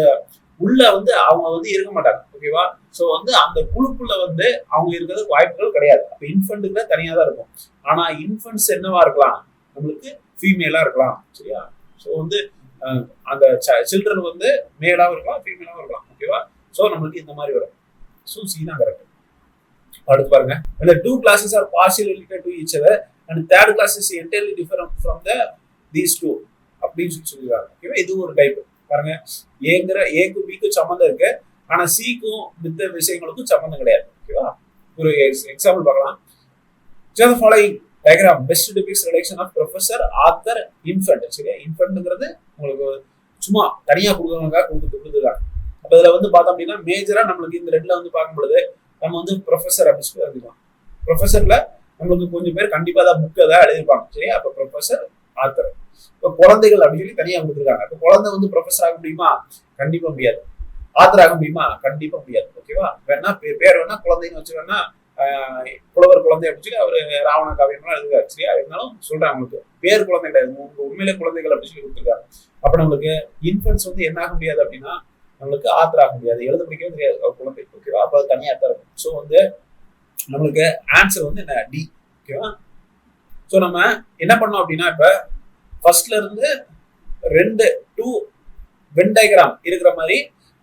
உள்ள வந்து அவங்க வந்து இருக்க மாட்டாங்க. ஓகேவா, சோ வந்து அந்த குழுக்குள்ள வந்து அவங்க இருக்கிறதுக்கு வாய்ப்புகள் கிடையாது. அப்ப இன்ஃபன்ட்டுக்கு தனியா தான் இருக்கும். ஆனா இன்ஃபன்ட்ஸ் என்னவா இருக்கலாம், நம்மளுக்கு ஃபீமேலா இருக்கலாம். சரியா, சோ வந்து அந்த சில்ட்ரன் வந்து மேலாவும் இருக்கலாம், ஃபீமேலாவும் இருக்கலாம். ஓகேவா, சோ நம்மளுக்கு இந்த மாதிரி வரும். சோ சி தான் கரெக்ட். அடுத்து பாருங்க, when the two classes are partially related to each other and third class is entirely different from these two அப்படின்னு சொல்லிடுறாங்க. ஓகேவா, இது ஒரு டைப். பாருங்க, ஏக்கு பிக்கு சம்மந்தம் இருக்கு, ஆனா சிக்கும் மித்த விஷயங்களுக்கும் சம்மந்தம் கிடையாது. ஓகேவா, ஒரு எக்ஸாம்பிள் பார்க்கலாம். Following diagram best depicts relation of professor author infant. சரியா, இன்ஃபன்ட்ங்கிறது உங்களுக்கு சும்மா தனியா கொடுத்துருக்காங்க. அப்ப இதுல வந்து பார்த்தோம் அப்படின்னா மேஜரா நம்மளுக்கு இந்த ரெண்டுல வந்து பார்க்கும் பொழுது நம்ம வந்து ப்ரொஃபசர் அப்படின்னு சொல்லி எழுதிக்கலாம். ப்ரொஃபசர்ல நம்மளுக்கு கொஞ்சம் பேர் கண்டிப்பா தான் புக் தான் எழுதிருப்பாங்க. சரியா, அப்ப ப்ரொஃபசர் ஆத்தர். இப்ப குழந்தைகள் அப்படின்னு சொல்லி தனியா கொடுத்துருக்காங்க. இப்ப குழந்தை வந்து ப்ரொஃபசர் ஆக முடியுமா, கண்டிப்பா முடியாது. ஆத்தர் ஆக முடியுமா, கண்டிப்பா முடியாது. ஓகேவா, வேணா பேர் வேணா குழந்தைன்னு வச்சு வேணா புலவர் குழந்தை அப்படின்னு சொல்லி அவரு ராவண காவியம்லாம் எழுதுறாரு. சரியா, இருந்தாலும் சொல்றேன் உங்களுக்கு பேர் குழந்தை கிடையாது, உண்மையிலே குழந்தைகள் அப்படின்னு சொல்லி கொடுத்துருக்காங்க. அப்ப நம்மளுக்கு இன்ஃபன்ஸ் வந்து என்ன ஆக முடியாது அப்படின்னா நம்மளுக்கு ஆத்தர் ஆக முடியாது, எழுத படிக்கவே தெரியாது குழந்தை. ஓகேவா, அப்ப அது தனியா தான் இருக்கும். ஸோ வந்து நம்மளுக்கு ஆன்சர் வந்து என்ன, டி. ஓகேவா, ஸோ நம்ம என்ன பண்ணோம் அப்படின்னா இப்ப ஃபர்ஸ்ட்ல இருந்து 2 வென் டயக்ராம் இருக்கிற மாதிரி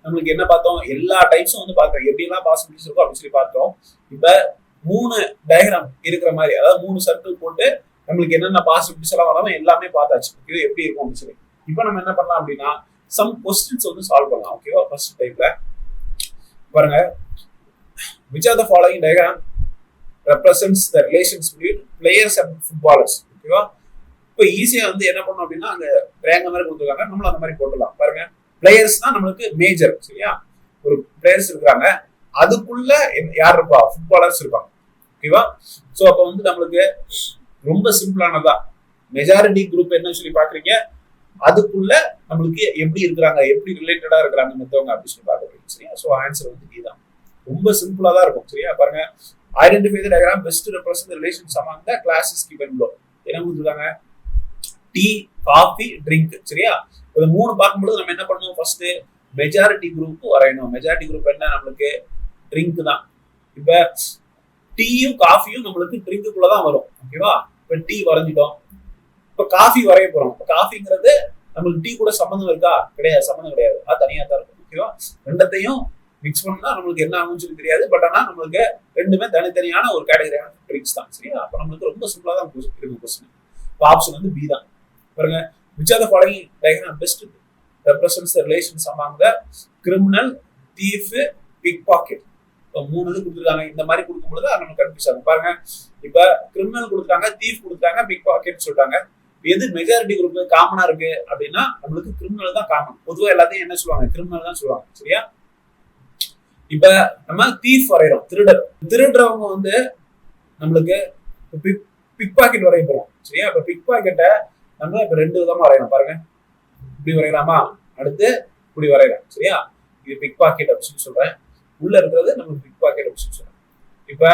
நம்மளுக்கு என்ன பார்த்தோம், எல்லா டைப்ஸும் வந்து பார்த்தோம், எப்படிலாம் பாசிபிலிட்டிஸ் இருக்கும் அப்படின்னு சொல்லி பார்த்தோம். இப்ப 3 டயக்ராம் இருக்கிற மாதிரி, அதாவது 3 சர்க்கிள் போட்டு நம்மளுக்கு என்னென்ன பாசிபிலிட்டிஸ் எல்லாம் வராம எல்லாமே பார்த்தாச்சு. இது எப்படி இருக்கும் அப்படின்னு சொல்லி இப்ப நம்ம என்ன பண்ணலாம் அப்படின்னா சம் கொஸ்டின்ஸ் வந்து சால்வ் பண்ணலாம். ஓகேவா, ஃபர்ஸ்ட் டைப்ல பாருங்க, which are the following diagram represents the relations between players and footballers. ஓகேவா, இப்போ ஈஸியா வந்து என்ன பண்ணணும் அப்படின்னா அங்க ட்ரையாங்கிள் மாதிரி கொடுத்துருக்காங்க, நம்மளும் அந்த மாதிரி போட்டுடலாம். பாருங்க, பிளேயர்ஸ் தான் நம்மளுக்கு மேஜர். சரியா, ஒரு பிளேயர்ஸ் இருக்காங்க, அதுக்குள்ள யார் இருப்பா, ஃபுட்பாலர்ஸ் இருப்பாங்க. ஓகேவா, சோ அப்ப வந்து நம்மளுக்கு ரொம்ப சிம்பிளானதா மெஜாரிட்டி குரூப் என்ன சொல்லி பாக்குறீங்க, அதுக்குள்ள நம்மளுக்கு எப்படி இருக்கிறாங்க, எப்படி ரிலேட்டடா இருக்கிறாங்க மத்தவங்க அப்படின்னு சொல்லி பாக்குறீங்க. சரியா, சோ ஆன்சர் வந்து இதுதான், ரொம்ப சிம்பிளா தான் இருக்கும். சரியா, பாருங்க, identify the diagram best represent the relations among the classes given below. என்ன கொடுத்துருக்காங்க, டீ, காஃபி, ட்ரிங்க். சரியா, இது 3 பார்க்கும்போது நம்ம என்ன பண்ணுவோம், ஃபர்ஸ்ட் மெஜாரிட்டி குரூப் வரையணும். மெஜாரிட்டி குரூப் என்ன, நம்மளுக்கு ட்ரிங்க் தான். இப்ப டீயும் காஃபியும் நம்மளுக்கு ட்ரிங்குக்குள்ளதான் வரும். ஓகேவா, இப்ப டீ வரைஞ்சிட்டோம், இப்ப காஃபி வரைய போறோம். இப்ப காஃபிங்கிறது நம்மளுக்கு டீ கூட சம்பந்தம் இருக்கா, கிடையாது, சம்பந்தம் கிடையாது, அது தனியா தான் இருக்கும். ஓகேவா, ரெண்டத்தையும் மிக்ஸ் பண்ணா நம்மளுக்கு என்ன ஆகும்னு சொல்லி தெரியாது. பட் ஆனா நம்மளுக்கு ரெண்டுமே தனித்தனியான ஒரு கேட்டகரியான ட்ரிங்க்ஸ் தான். சரியா, அப்ப நம்மளுக்கு ரொம்ப சிம்பிளா தான் இருக்கும் கொஸ்டின். ஆப்ஷன் வந்து பி தான். பாருங்க, which are the following diagram best represents the relations among the criminal, thief, pickpocket. இப்போ 3 இது கொடுத்துருக்காங்க. இந்த மாதிரி கொடுக்கும்போது நமக்கு கன்ஃபியூஸ் ஆகும். பாருங்க, இப்ப கிரிமினல் கொடுத்துட்டாங்க, தீஃப் கொடுத்தாங்க, பிக் பாக்கெட் சொல்லிட்டாங்க. எது மெஜாரிட்டி குரூப் காமனா இருக்கு அப்படின்னா நம்மளுக்கு கிரிமினல் தான் காமன். பொதுவா எல்லாத்தையும் என்ன சொல்லுவாங்க, கிரிமினல் தான் சொல்லுவாங்க. சரியா, இப்ப நம்ம தீஃப் வரைகிறோம், திருடுறவங்க வந்து நம்மளுக்கு பிக் பாக்கெட் வரைய போறோம். சரியா, இப்ப பிக் பாக்கெட்டை நம்ம இப்ப 2 விதமா வரையலாம். பாருங்க, இப்படி வரையலாமா, அடுத்து இப்படி வரையலாம். சரியா, இது பிக் பாக்கெட் அப்படின்னு சொல்றேன், உள்ள இருக்கிறது நம்ம பிக் பாக்கெட் அப்படின்னு சொல்றேன். இப்ப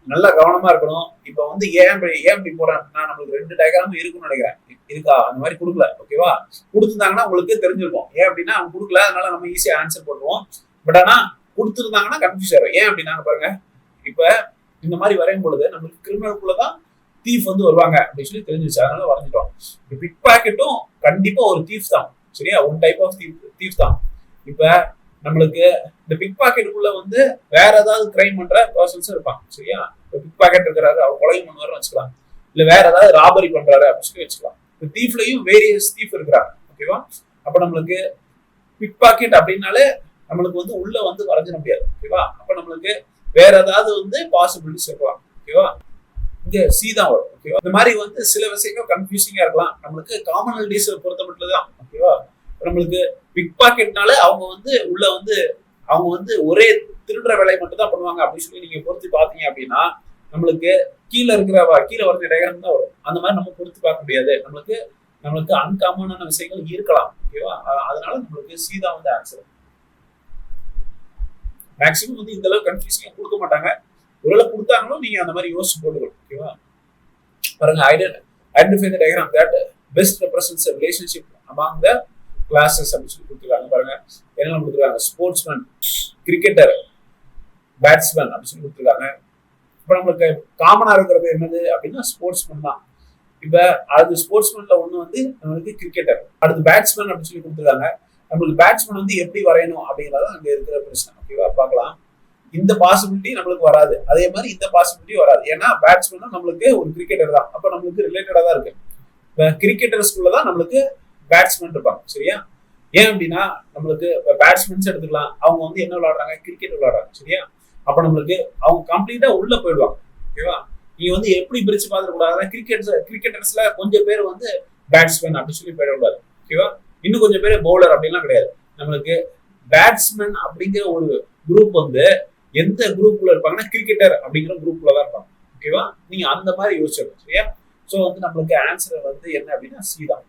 நல்லா கவனமா இருக்கணும். இப்ப வந்து ஏன் இப்படி போறேன் அப்படின்னா நம்மளுக்கு 2 டயக்ராமும் இருக்குன்னு நினைக்கிறேன். இருக்கா, அந்த மாதிரி கொடுக்கல. ஓகேவா, கொடுத்துருந்தாங்கன்னா உங்களுக்கு தெரிஞ்சிருக்கும். ஏன் அப்படின்னா அவங்க கொடுக்கல, அதனால நம்ம ஈஸியா ஆன்சர் பண்ணுவோம். பட் ஆனா கொடுத்துருந்தாங்கன்னா கன்ஃபியூஸ் ஆகும். ஏன் அப்படின்னா பாருங்க, இப்ப இந்த மாதிரி வரையும் பொழுது நம்மளுக்கு கிரிமினலுக்குள்ளதான் தீஃப் வந்து வருவாங்க அப்படின்னு சொல்லி தெரிஞ்சிச்சு, அதனால வரைஞ்சிட்டோம். பிக் பாக்கெட்டும் கண்டிப்பா ஒரு தீஃப் தான். சரியா, ஒன் டைப் ஆஃப் தீஃப் தான். இப்ப நம்மளுக்கு இந்த பிக் பாக்கெட்டுக்குள்ள வந்து வேற ஏதாவது கிரைம் பண்ற பர்சன்ஸ் இருப்பாங்க. சரியா, பிக் பாக்கெட் இருக்கிறாரு, அவர் கொலையும் பண்ணுவாருன்னு வச்சுக்கலாம், இல்ல வேற ஏதாவது ராபரி பண்றாரு அப்படின்னு சொல்லி வச்சுக்கலாம். இப்போ தீஃப்லயும் வேரியஸ் தீஃப் இருக்கிறாங்க. ஓகேவா, அப்ப நம்மளுக்கு பிக் பாக்கெட் அப்படின்னாலே நம்மளுக்கு வந்து உள்ள வந்து வரைஞ்சிட முடியாது. ஓகேவா, அப்ப நம்மளுக்கு வேற ஏதாவது வந்து பாசிபிலிட்டிஸ் இருக்கலாம். ஓகேவா, இங்க சி தான் வரும். ஓகேவா, இந்த மாதிரி வந்து சில விஷயங்கள் கன்ஃபியூசிங்கா இருக்கலாம். நம்மளுக்கு காமனாலிட்டிஸ் பொறுத்த மட்டும் தான். ஓகேவா, நம்மளுக்கு பிக் பாக்கெட்னால அவங்க வந்து உள்ள வந்து அவங்க வந்து ஒரே திருடுற வேலையை மட்டும் தான் பண்ணுவாங்க அப்படின்னு சொல்லி நீங்க பொறுத்து பாத்தீங்க அப்படின்னா நம்மளுக்கு கீழே வர டயக்ராம் தான் வரும். அந்த மாதிரி நம்ம பொறுத்து பார்க்க முடியாது. நம்மளுக்கு அன்காமனான விஷயங்கள் இருக்கலாம். ஓகேவா? அதனால நம்மளுக்கு சீதா வந்து ஆன்சர். மேக்சிமம் வந்து இந்த அளவுக்கு கன்ஃபியூசிங் கொடுக்க மாட்டாங்க. ஒருவேளை கொடுத்தாங்களும் நீங்க அந்த மாதிரி யோசிச்சு போட்டுக்கணும். ஓகேவா? பாருங்க, identify the diagram that best represents a relationship among the classes அப்படின்னு சொல்லி கொடுத்துருக்காங்க. பாருங்க என்னெல்லாம் கொடுத்துருக்காங்க. ஸ்போர்ட்ஸ்மேன், கிரிக்கெட்டர், பேட்ஸ்மேன் அப்படின்னு சொல்லி கொடுத்துருக்காங்க. இப்ப நம்மளுக்கு காமனா இருக்கிறது என்னது அப்படின்னா ஸ்போர்ட்ஸ்மேன் தான். இப்ப அது ஸ்போர்ட்ஸ்மேன்ல ஒண்ணு வந்து நம்மளுக்கு கிரிக்கெட்டர், அடுத்து பேட்ஸ்மேன் அப்படின்னு சொல்லி கொடுத்துருக்காங்க. நம்மளுக்கு பேட்ஸ்மேன் வந்து எப்படி வரையணும் அப்படிங்கிறத அங்க இருக்கிற பிரச்சனை. ஓகேவா? பார்க்கலாம். இந்த பாசிபிலிட்டி நம்மளுக்கு வராது, அதே மாதிரி இந்த பாசிபிலிட்டி வராது. ஏன்னா பேட்ஸ்மேனும் நம்மளுக்கு ஒரு கிரிக்கெட்டர் தான். அப்ப நம்மளுக்கு ரிலேட்டடா தான் இருக்கு. இப்ப கிரிக்கெட்டர்ஸ்குள்ள தான் நம்மளுக்கு பேட்ஸ்மேன் இருப்பாங்க. சரியா? ஏன் அப்படின்னா நம்மளுக்கு பேட்ஸ்மேன்ஸ் எடுத்துக்கலாம், அவங்க வந்து என்ன விளையாடுறாங்க, கிரிக்கெட் விளையாடுறாங்க. சரியா? அப்ப நம்மளுக்கு அவங்க கம்ப்ளீட்டா உள்ள போயிடுவாங்க. ஓகேவா? நீங்க வந்து எப்படி பிரிச்சு பார்த்துட கூடாதுன்னா கிரிக்கெட்டர்ஸ்ல கொஞ்சம் பேர் வந்து பேட்ஸ்மேன் அப்படின்னு சொல்லி போயிடக்கூடாது. ஓகேவா? இன்னும் கொஞ்சம் பேர் பவுலர் அப்படின்லாம் கிடையாது. நம்மளுக்கு பேட்ஸ்மேன் அப்படிங்கிற ஒரு குரூப் வந்து எந்த குரூப்ல இருப்பாங்கன்னா கிரிக்கெட்டர் அப்படிங்கிற குரூப்ல தான் இருப்பாங்க. ஓகேவா? நீங்க அந்த மாதிரி யோசிச்சிடணும். சரியா? ஸோ வந்து நம்மளுக்கு ஆன்சர் வந்து என்ன அப்படின்னா சி தான்.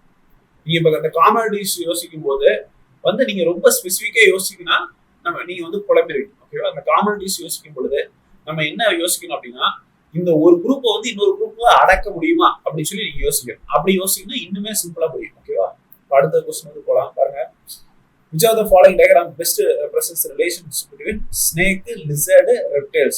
நீங்க இப்ப அந்த காமடிஸ் யோசிக்கும் போது வந்து நீங்க ரொம்ப ஸ்பெசிஃபிக்கா யோசிக்கணும்னா நீங்க வந்து குழம்பிடுவீங்க. ஓகேவா? அந்த காமடிஸ் யோசிக்கும் பொழுது நம்ம என்ன யோசிக்கணும் அப்படின்னா இந்த ஒரு குரூப்பை வந்து இன்னொரு குரூப்ல அடக்க முடியுமா அப்படின்னு சொல்லி நீங்க யோசிக்கணும். அப்படி யோசிக்கணும் இன்னுமே சிம்பிளா புரியும். ஓகேவா? அடுத்த கொஸ்டின் வந்து போலாம். பாருங்க, which of the following diagram best represents the relationship between snake, lizard, reptiles?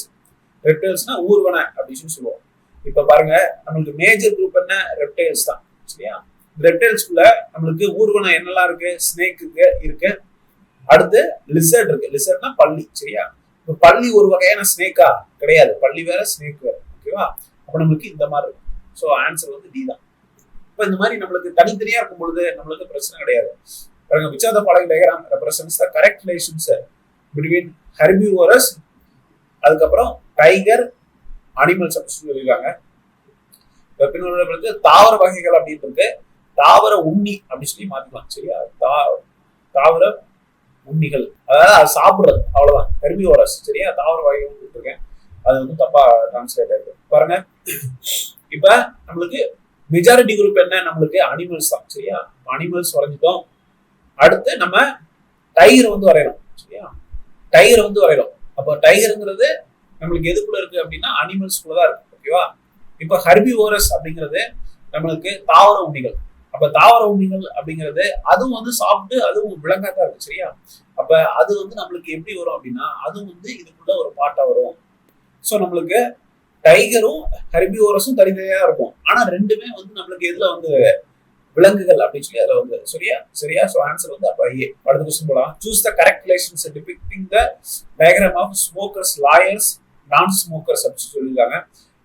ரெப்டைல்ஸ்னா ஊர்வன அப்படின்னு சொல்லுவோம். இப்ப பாருங்க, நம்மளுக்கு மேஜர் குரூப் என்ன, ரெப்டைல்ஸ் தான். சரியா? ரெப்டைல்ஸ்குள்ள நம்மளுக்கு ஊர்வனம் என்னெல்லாம் இருக்கு, ஸ்னேக் இருக்கு, அடுத்து லிசர்ட் இருக்கு. லிசர்ட்னா பள்ளி. சரியா? இப்ப பள்ளி ஒரு வகையான ஸ்னேக்கா கிடையாது, பள்ளி வேற ஸ்னேக் வேற. ஓகேவா? அப்ப நம்மளுக்கு இந்த மாதிரி இருக்கும். ஸோ ஆன்சர் வந்து டி தான். இப்ப இந்த மாதிரி நம்மளுக்கு தனித்தனியா இருக்கும் பொழுது நம்மளுக்கு பிரச்சனை கிடையாது. பாருங்க, which of the following diagram represents the correct relationship between herbivores, அதுக்கப்புறம் டைகர், அனிமல்ஸ் அப்படின்னு சொல்லியிருக்காங்க. பின்னாடி தாவர வகைகள் அப்படின்னு இருக்கு, தாவர உண்ணி அப்படின்னு சொல்லி மாத்திக்கலாம். சரியா? தாவர உண்ணிகள், அதாவது அது சாப்பிடுறது, அவ்வளவுதான் ஹெர்பிவோரஸ். சரியா? தாவர வகைகள் கொடுத்துருக்கேன், அது வந்து தப்பா டிரான்ஸ்லேட் ஆயிருக்கு. பாருங்க, இப்ப நம்மளுக்கு மெஜாரிட்டி குரூப் என்ன, நம்மளுக்கு அனிமல்ஸ் தான். சரியா? அனிமல்ஸ் வரைஞ்சிட்டோம். அடுத்து நம்ம டைகர் வந்து வரையணும். சரியா? டைகர் வந்து வரையணும். அப்போ டைகருங்கிறது நம்மளுக்கு எதுக்குள்ள இருக்கு அப்படின்னா அனிமல்ஸ்குள்ள தான் இருக்கு. ஓகேவா? இப்ப ஹெர்பிவோரஸ் அப்படிங்கிறது நம்மளுக்கு தாவர உண்ணிகள். அப்ப தாவர உண்ணிகள் அப்படிங்கிறது அதுவும் வந்து சாப்பிட்டு அதுவும் விலங்காதான் இருக்கு. சரியா? அப்ப அது வந்து நம்மளுக்கு எப்படி வரும் அப்படின்னா அதுவும் வந்து இதுக்குள்ள ஒரு பாட்டா வரும். ஸோ நம்மளுக்கு டைகரும் ஹெர்பிவோரஸும் தனித்தனியா இருக்கும். ஆனா ரெண்டுமே வந்து நம்மளுக்கு எதுல வந்து விலங்குகள் அப்படின்னு சொல்லி அதுல வந்து சரியா? ஸோ ஆன்சர் வந்து அப்ப ஏ. அடுத்த கொஸ்டின் போலாம். Choose the correct relations depicting the diagram of smokers, lawyers, non smokers அப்படின்னு சொல்லியிருக்காங்க.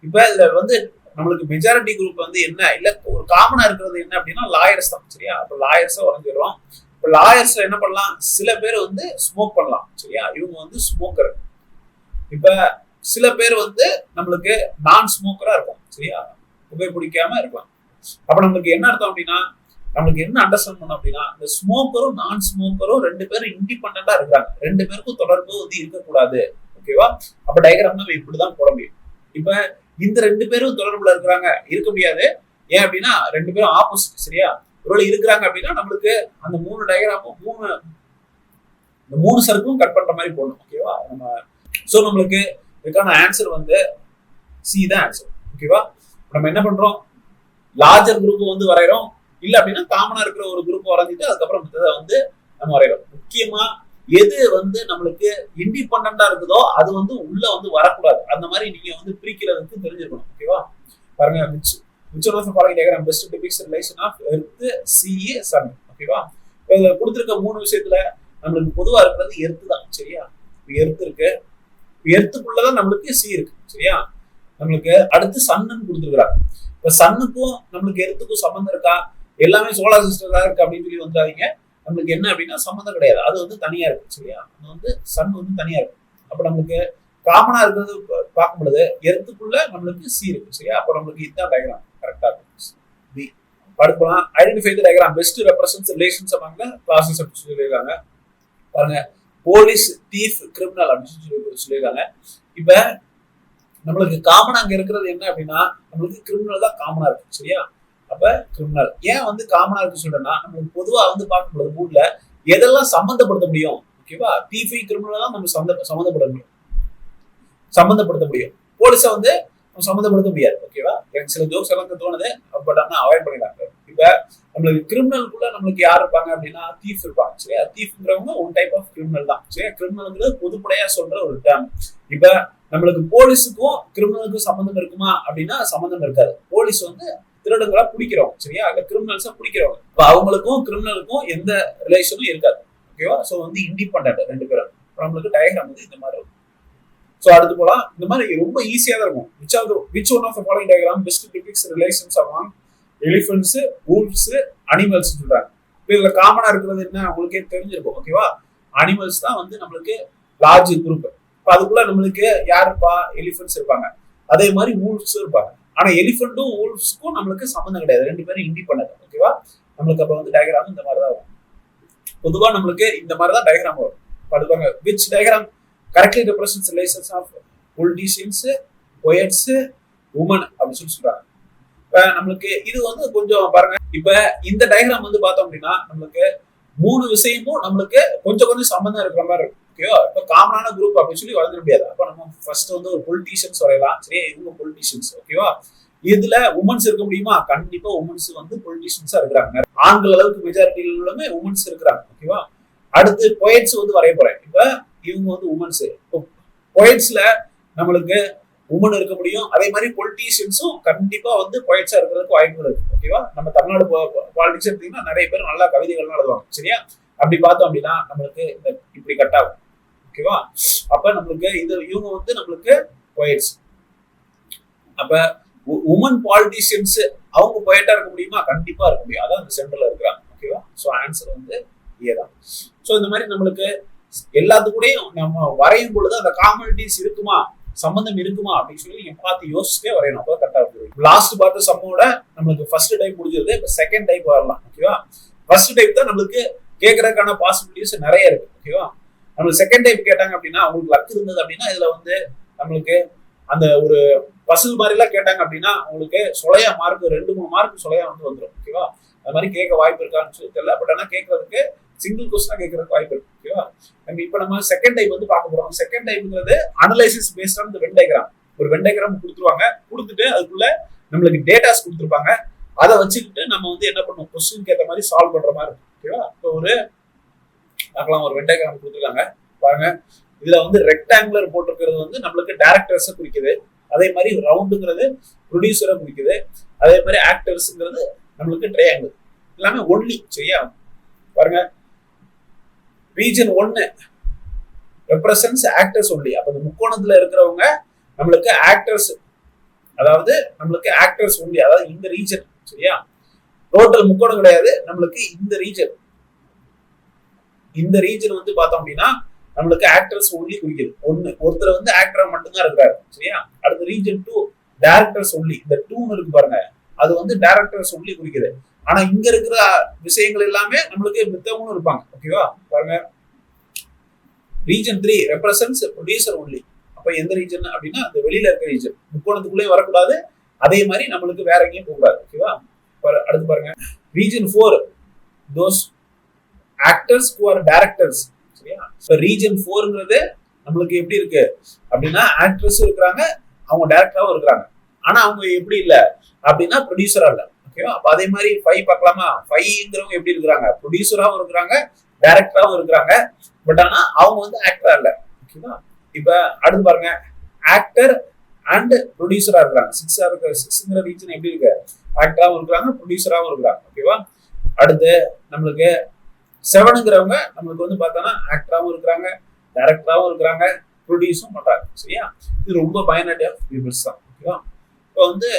இப்ப இதுல வந்து நம்மளுக்கு மெஜாரிட்டி குரூப் வந்து என்ன இல்ல ஒரு காமனா இருக்கிறது என்ன அப்படின்னா லாயர்ஸ் தான். சரியா? அப்ப லாயர்ஸா வரைஞ்சிடுறோம். இப்ப லாயர்ஸ்ல என்ன பண்ணலாம், சில பேர் வந்து ஸ்மோக் பண்ணலாம். சரியா? இவங்க வந்து ஸ்மோக்கர். இப்ப சில பேர் வந்து நம்மளுக்கு நான் ஸ்மோக்கரா இருக்கும். சரியா? புகை பிடிக்காம இருக்கலாம். அப்ப நம்மளுக்கு என்ன அர்த்தம் அப்படின்னா நம்மளுக்கு என்ன அண்டர்ஸ்டாண்ட் பண்ணணும் அப்படின்னா இந்த ஸ்மோக்கரும் நான் ஸ்மோக்கரும் ரெண்டு பேரும் இண்டிபெண்டா இருக்காங்க, ரெண்டு பேருக்கும் தொடர்பு வந்து இருக்கக்கூடாது. ஓகேவா? அப்ப டயக்ராம் நம்ம இப்படிதான் போட முடியும். இப்ப இந்த ரெண்டு பேரும் தொடர்புல இருக்கிறாங்க, இருக்க முடியாது. ஏன் அப்படின்னா ரெண்டு பேரும் ஆப்போசிட். சரியா? ஒருவேளை இருக்கிறாங்க அப்படின்னா நம்மளுக்கு அந்த மூணு டயக்ராமும் மூணு சர்க்கிளும் கட் பண்ற மாதிரி போடணும். ஓகேவா? சோ நம்மளுக்கு இதுக்கான ஆன்சர் வந்து சி தான் ஆன்சர். ஓகேவா? நம்ம என்ன பண்றோம், லார்ஜர் குரூப் வந்து வரைகிறோம், இல்ல அப்படின்னா காமனா இருக்கிற ஒரு குரூப் வரைஞ்சிட்டு அதுக்கப்புறம் வந்து நம்ம வரைகிறோம். முக்கியமா எது வந்து நம்மளுக்கு இண்டிபெண்டா இருக்குதோ அது வந்து உள்ள வந்து வரக்கூடாது. அந்த மாதிரி நீங்க வந்து பிரிக்கிறதுக்கு தெரிஞ்சிருக்கணும். ஓகேவா? பாருங்க, which of the following diagram best depicts the relation of earth, sea, sun? ஓகேவா? இதுல கொடுத்திருக்க மூணு விஷயத்துல நம்மளுக்கு பொதுவா இருக்கிறது எர்த் தான். சரியா? எர்த் இருக்கு, எர்த்துக்குள்ளதான் நம்மளுக்கு சி இருக்கு. சரியா? நம்மளுக்கு அடுத்து சன்னு கொடுத்துருக்காங்க. இப்ப சன்னுக்கும் நம்மளுக்கு எர்த்துக்கும் சம்பந்தம் இருக்கா, எல்லாமே சோலார் சிஸ்டம் தான் இருக்கு அப்படின்னு சொல்லி வந்துடாதீங்க. நம்மளுக்கு என்ன அப்படின்னா சம்மந்தம் கிடையாது, அது வந்து தனியா இருக்கு. சரியா? அது வந்து சன் வந்து தனியா இருக்கு. அப்ப நம்மளுக்கு காமனா இருக்கிறது பார்க்கும் பொழுது எர்த்துக்குள்ள நம்மளுக்கு சி இருக்கு. சரியா? அப்ப நம்மளுக்கு இதுதான் டயக்ராம் கரெக்டா இருக்கு. பி. அடுத்து போலாம் identify the diagram best represents relations among the classes அப்படி சொல்லிருக்காங்க பாருங்க. போலீஸ், தீஃப், கிரிமினல் அப்படின்னு சொல்லிருக்காங்க. இப்ப நம்மளுக்கு காமனா அங்க இருக்கிறது என்ன அப்படின்னா நம்மளுக்கு கிரிமினல் தான் காமனா இருக்கு சரியா. அப்ப கிரிமினல் ஏன் வந்து காமனா இருக்கு சொல்றேன்னா நம்மளுக்கு பொதுவா வந்து பார்க்கும்போது மூட்ல எதெல்லாம் சம்பந்தப்படுத்த முடியும் ஓகேவா. தீஃபை கிரிமினல் தான் நம்ம சம்பந்தப்படுத்த முடியும். போலீஸ வந்து சம்மந்தப்படுத்த முடியாது ஓகேவா. எனக்கு சில ஜோக்ஸ் எல்லாம் தோணுது பட் ஆனா அவாய்ட் பண்ணிடலாம். இப்ப நம்மளுக்கு கிரிமினலுக்குள்ள நம்மளுக்கு யார் இருப்பாங்க அப்படின்னா தீஃப் இருப்பாங்க சரியா. தீஃப்ங்கிறவங்க ஒன் டைப் ஆஃப் கிரிமினல் தான் சரியா. கிரிமினல்ங்கிறது பொதுப்படையா சொல்ற ஒரு டேர்ம். இப்ப நம்மளுக்கு போலீஸுக்கும் கிரிமினலுக்கும் சம்பந்தம் இருக்குமா அப்படின்னா சம்பந்தம் இருக்காது. போலீஸ் வந்து திருடங்களா பிடிக்கிறோம் சரியா, இல்ல கிரிமினல்ஸா பிடிக்கிறவங்க. இப்ப அவங்களுக்கும் கிரிமினலுக்கும் எந்த ரிலேஷனும் இருக்காது ஓகேவா. சோ வந்து இண்டிபெண்டன்ட் ரெண்டு பேரும். நம்மளுக்கு டயகிராம் வந்து இந்த மாதிரி இருக்கும். சோ அடுத்து போலாம். இந்த மாதிரி ரொம்ப ஈஸியா தான் இருக்கும். which one of the following diagram best depicts relations among elephants, wolves, animals சொல்றாங்க. இதுல காமனா இருக்கிறது என்ன உங்களுக்கே தெரிஞ்சிருக்கும் ஓகேவா. அனிமல்ஸ் தான் வந்து நம்மளுக்கு லார்ஜ் குரூப். இப்ப அதுக்குள்ள நம்மளுக்கு யார் இருப்பா, எலிஃபென்ட்ஸ் இருப்பாங்க. அதே மாதிரி wolves இருப்பாங்க. ஆனா எலிஃபென்ட்டும் wolvesக்கும் நம்மளுக்கு சம்பந்தம் கிடையாது. ரெண்டு பேரும் இண்டிபெண்டன்ட் ஓகேவா. நம்மளுக்கு அப்ப வந்து டயகிராம் இந்த மாதிரி தான் வரும். பொதுவா நம்மளுக்கு இந்த மாதிரி தான் டயகிராம் வரும். பாருங்க which diagram correctly represents relations of politicians, poets, women அப்படி சொல்றாங்க. இப்ப நம்மளுக்கு இது வந்து கொஞ்சம் பாருங்க. இப்ப இந்த டயகிராம் வந்து பார்த்தோம் அப்படின்னா நம்மளுக்கு மூணு விஷயமும் நம்மளுக்கு கொஞ்சம் கொஞ்சம் சம்பந்தம் இருக்கிற மாதிரி இருக்கும் ஓகேவா. இப்ப காமனான குரூப் அப்படின்னு சொல்லி வளர்ந்துட முடியாது. அப்ப நம்ம ஃபர்ஸ்ட் வந்து ஒரு பொலிட்டீஷியன்ஸ் வரையலாம் சரியா. இவங்க பொலிட்டீஷியன்ஸ் ஓகேவா. இதுல உமன்ஸ் இருக்க முடியுமா, கண்டிப்பா உமன்ஸ் வந்து பொலிட்டீஷியன்ஸா இருக்கிறாங்க. ஆண்கள் அளவுக்கு மெஜாரிட்டியிலுமே உமன்ஸ் இருக்கிறாங்க ஓகேவா. அடுத்து பொயட்ஸ் வந்து வரைய போறேன். இப்ப இவங்க வந்து உமன்ஸ். பொயட்ஸ்ல நம்மளுக்கு உமன் இருக்க முடியும். அதே மாதிரி பொலிட்டீஷியன்ஸும் கண்டிப்பா வந்து பொயட்ஸா இருக்கிறதுக்கு வாய்ப்புகள் இருக்கு ஓகேவா. நம்ம தமிழ்நாடு பாலிடிக்ஸ் எடுத்தீங்கன்னா நிறைய பேர் நல்லா கவிதைகள்லாம் எழுதுவாங்க சரியா. அப்படி பார்த்தோம் அப்படின்னா நம்மளுக்கு இந்த இப்படி கட் ஆகும் ஓகேவா. அப்ப நம்மளுக்கு இது இவங்க வந்து நம்மளுக்கு பொயட்ஸ். அப்ப உமன் பாலிட்டிஷியன்ஸ் அவங்க பொயட்டா இருக்க முடியுமா, கண்டிப்பா இருக்க முடியும். அதான் அந்த சென்டர்ல இருக்கிறாங்க ஓகேவா. சோ ஆன்சர் வந்து ஏதான். சோ இந்த மாதிரி நம்மளுக்கு எல்லாத்துக்கூடயும் நம்ம வரையும் பொழுது அந்த காமனிட்டிஸ் இருக்குமா, சம்பந்தம் இருக்குமா அப்படின்னு சொல்லி நீங்க பார்த்து யோசிச்சுட்டே வரையணும். அப்போ கரெக்டா இருக்கு. லாஸ்ட் பார்த்த சம்மோட நம்மளுக்கு ஃபர்ஸ்ட் டைப் முடிஞ்சது. இப்ப செகண்ட் டைப் வரலாம் ஓகேவா. ஃபர்ஸ்ட் டைப் தான் நம்மளுக்கு கேட்கறதுக்கான பாசிபிலிட்டிஸ் நிறைய இருக்கு ஓகேவா. நம்மளுக்கு செகண்ட் டைப் கேட்டாங்க அப்படின்னா அவங்களுக்கு லக் இருந்தது அப்படின்னா இதுல வந்து நம்மளுக்கு அந்த ஒரு பசில் மாதிரி எல்லாம் கேட்டாங்க அப்படின்னா உங்களுக்கு சொலையா மார்க் 2-3 மார்க் சொலையா வந்து வந்துடும் ஓகேவா. அது மாதிரி கேட்க வாய்ப்பு இருக்கான்னு சொல்லி தெரியல. பட் ஆனா கேட்கறதுக்கு சிங்கிள் கொஸ்டினா கேட்கறதுக்கு வாய்ப்பு இருக்கு ஓகேவா. இப்ப நம்ம செகண்ட் டைப் வந்து பார்க்க போறோம். செகண்ட் டைப்ங்கிறது analysis based on Venn diagram. ஒரு வென் டயகிராம் கொடுத்துருவாங்க, கொடுத்துட்டு அதுக்குள்ள நம்மளுக்கு டேட்டாஸ் கொடுத்துருப்பாங்க. அதை வச்சுக்கிட்டு நம்ம வந்து என்ன பண்ணுவோம், கொஸ்டினுக்கு ஏற்ற மாதிரி சால்வ் பண்ற மாதிரி இருக்கும் ஓகேவா. இப்போ ஒரு பார்க்கலாம். ஒரு வென் டயகிராம் கொடுத்துருக்காங்க பாருங்க. இதுல வந்து ரெக்டாங்குலர் போட்டிருக்கிறது வந்து நம்மளுக்கு டைரக்டர்ஸை குறிக்குது. அதே மாதிரி ரவுண்டுங்கிறது ப்ரொடியூசரை குறிக்குது. அதே மாதிரி ஆக்டர்ஸ்ங்கிறது நம்மளுக்கு ட்ரையாங்கிள். எல்லாமே ஒன்லி சரியா. பாருங்க ரீஜன் 1 ரெப்ரசன்ட்ஸ் ஆக்டர்ஸ் ஒன்லி. அப்ப இந்த முக்கோணத்துல இருக்கிறவங்க நம்மளுக்கு ஆக்டர்ஸ், அதாவது நம்மளுக்கு ஆக்டர்ஸ் ஒன்லி, அதாவது இந்த ரீஜன் சரியா. டோட்டல் முக்கோணம் கிடையாது நம்மளுக்கு இந்த ரீஜன். இந்த ரீஜன் வந்து பார்த்தோம் அப்படின்னா நம்மளுக்கு ஆக்டர்ஸ் ஒன்லி குறிக்குது. ஒருத்தர் வந்து ஆக்டரா மட்டும்தான் இருக்கிறாரு சரியா. அடுத்த ரீஜன் 2 டைரக்டர்ஸ் ஒன்லி. இந்த 2 இருக்கு பாருங்க, அது வந்து டைரக்டர்ஸ் ஒன்லி குறிக்குது. ஆனா இங்க இருக்கிற விஷயங்கள் எல்லாமே நம்மளுக்கு மித்தவங்களும் இருப்பாங்க ஓகேவா. பாருங்க ரீஜன் 3 ரெப்ரசன்ட்ஸ் ப்ரொடியூசர் ஒன்லி. அப்ப எந்த ரீஜன் அப்படின்னா அந்த வெளியில இருக்க ரீஜன், முக்கோணத்துக்குள்ளே வரக்கூடாது. அதே மாதிரி நம்மளுக்கு வேற எங்கேயும் போகக்கூடாது ஓகேவா. அடுத்து பாருங்க region 4 those actors who are directors சரியா. ரீஜன் 4ங்கிறது நம்மளுக்கு எப்படி இருக்கு அப்படின்னா ஆக்டர்ஸும் இருக்கிறாங்க, அவங்க டைரக்டராவும் இருக்கிறாங்க. ஆனா அவங்க எப்படி இல்ல அப்படின்னா ப்ரொடியூசரா இல்ல ஓகேவா. அப்ப அதே மாதிரி 5 பார்க்கலாமா. 5ங்கிறவங்க எப்படி இருக்கிறாங்க, ப்ரொடியூசராவும் இருக்கிறாங்க, டைரக்டராவும் இருக்கிறாங்க. பட் ஆனா அவங்க வந்து ஆக்டரா இல்ல ஓகேவா. இப்ப அடுத்து பாருங்க ஆக்டர் அண்ட் ப்ரொடியூசரா இருக்கிறாங்க. 6ங்கிற ரீஜன் எப்படி இருக்கு, ஆக்டராவும் இருக்கிறாங்க, ப்ரொடியூசராவும் இருக்கிறாங்க ஓகேவா. அடுத்து நம்மளுக்கு 7ங்கிறவங்க நம்மளுக்கு வந்து பார்த்தோம்னா ஆக்டராவும் இருக்கிறாங்க, டைரக்டராவும் இருக்கிறாங்க, ப்ரொடியூஸும் பண்றாங்க சரியா. இது ரொம்ப பயனடைய பீப்புள்ஸ் தான் ஓகேவா. இப்போ வந்து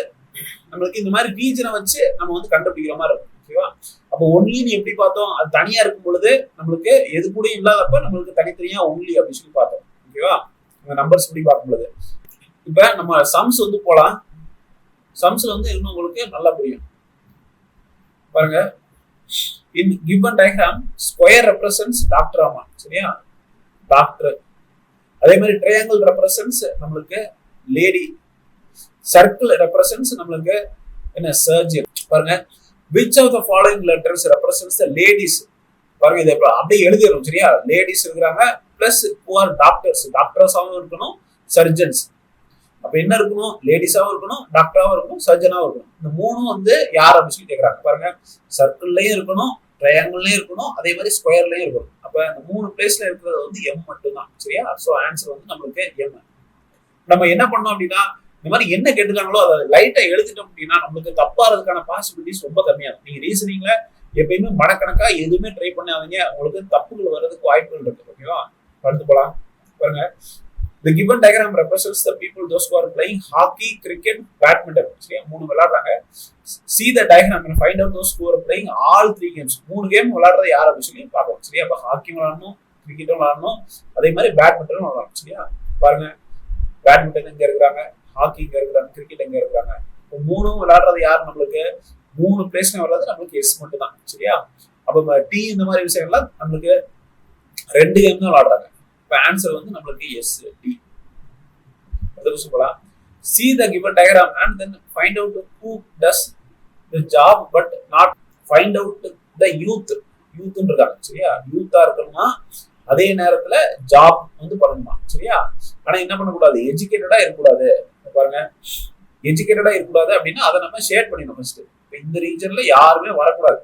நம்மளுக்கு இந்த மாதிரி ரீஜனை வச்சு நம்ம வந்து கண்டுபிடிக்கிற மாதிரி இருக்கும் ஓகேவா. அப்போ ஒன்லின்னு எப்படி பார்த்தோம், அது தனியா இருக்கும் பொழுது நம்மளுக்கு எது கூட இல்லாதப்ப நம்மளுக்கு தனித்தனியா ஒன்லி அப்படின்னு சொல்லி பார்த்தோம் ஓகேவா. அந்த நம்பர்ஸ் படி பார்க்கும் பொழுது இப்ப நம்ம சம்ஸ் வந்து போலாம். சம்ஸ்ல வந்து இன்னும் உங்களுக்கு நல்லா புரியும். பாருங்க, in given diagram square represents doctor. ஆமா சரியா, டாக்டர். அதே மாதிரி ட்ரையாங்கிள் ரெப்ரசன்ஸ் நம்மளுக்கு லேடி, சர்க்கிள் ரெப்ரசன்ஸ் நம்மளுக்கு என்ன சர்ஜன். பாருங்க, which of the following letters represents the ladies. பாருங்க, இதை அப்படியே எழுதிடும் சரியா. லேடிஸ் இருக்கிறாங்க பிளஸ் புவர் டாக்டர்ஸ், டாக்டர்ஸாவும் இருக்கணும், சர்ஜன்ஸ். அப்ப என்ன இருக்கணும், லேடிஸாவும் இருக்கணும், டாக்டராவும் இருக்கணும், சர்ஜனாவும் இருக்கணும். இந்த மூணும் வந்து யார் அப்படின்னு சொல்லி கேட்கறாங்க. பாருங்க, சர்க்கிள்லயும் இருக்கணும், ட்ரையாங்கிள்லயும் இருக்கணும், அதே மாதிரி ஸ்கொயர்லயும் இருக்கணும். அப்ப இந்த 3 பிளேஸ்ல இருக்கிறது வந்து எம் மட்டும்தான் சரியா. சோ ஆன்சர் வந்து நம்மளுக்கு எம். நம்ம என்ன பண்ணோம் அப்படின்னா, இந்த மாதிரி என்ன கேட்டுக்காங்களோ அதை லைட்டா எழுதிட்டோம் அப்படின்னா நம்மளுக்கு தப்பாறதுக்கான பாசிபிலிட்டிஸ் ரொம்ப கம்மியா இருக்கும். நீங்க ரீசனிங்ல எப்பயுமே மனக்கணக்கா எதுவுமே ட்ரை பண்ணாதீங்க, உங்களுக்கு தப்புகள் வர்றதுக்கு வாய்ப்புகள் இருக்கு. ஓகேவா, அடுத்து போலாம். பாருங்க, the given diagram represents the people those who are playing hockey, cricket, badminton. சரியா, 3 விளையாடுறாங்க. see the diagram and find out those who are playing all 3 games. 3 game விளையாடுறது யார் அப்படின்னு சொல்லி பார்ப்போம் சரியா. அப்ப ஹாக்கி விளையாடணும், கிரிக்கெட்டும் விளையாடணும், அதே மாதிரி பேட்மிண்டனும் விளையாடணும் சரியா. பாருங்க, பேட்மிண்டன் எங்க இருக்கிறாங்க, ஹாக்கி எங்க இருக்கிறாங்க, கிரிக்கெட் எங்க இருக்கிறாங்க. இப்போ 3ம் விளையாடுறது யார் நம்மளுக்கு, 3 பிளேஸ்ல வர்றது நம்மளுக்கு எஸ் மட்டும் தான் சரியா. அப்ப டி இந்த மாதிரி விஷயங்கள்லாம் நம்மளுக்கு 2 கேம் தான் விளையாடுறாங்க. இப்ப ஆன்சர் வந்து நம்மளுக்கு எஸ் டி. அடுத்த போலாம். see the given diagram and then find out who does the job but not find out the youth. யூத்ன்றாங்க சரியா. யூத்தா இருக்கணுமா, அதே நேரத்துல ஜாப் வந்து பண்ணணுமா சரியா. ஆனா என்ன பண்ணக்கூடாது, எஜுகேட்டடா இருக்கக்கூடாது. பாருங்க, எஜுகேட்டடா இருக்கக்கூடாது அப்படின்னா அதை நம்ம ஷேர் பண்ணிடணும் ஃபர்ஸ்ட். இந்த ரீஜன்ல யாருமே வரக்கூடாது.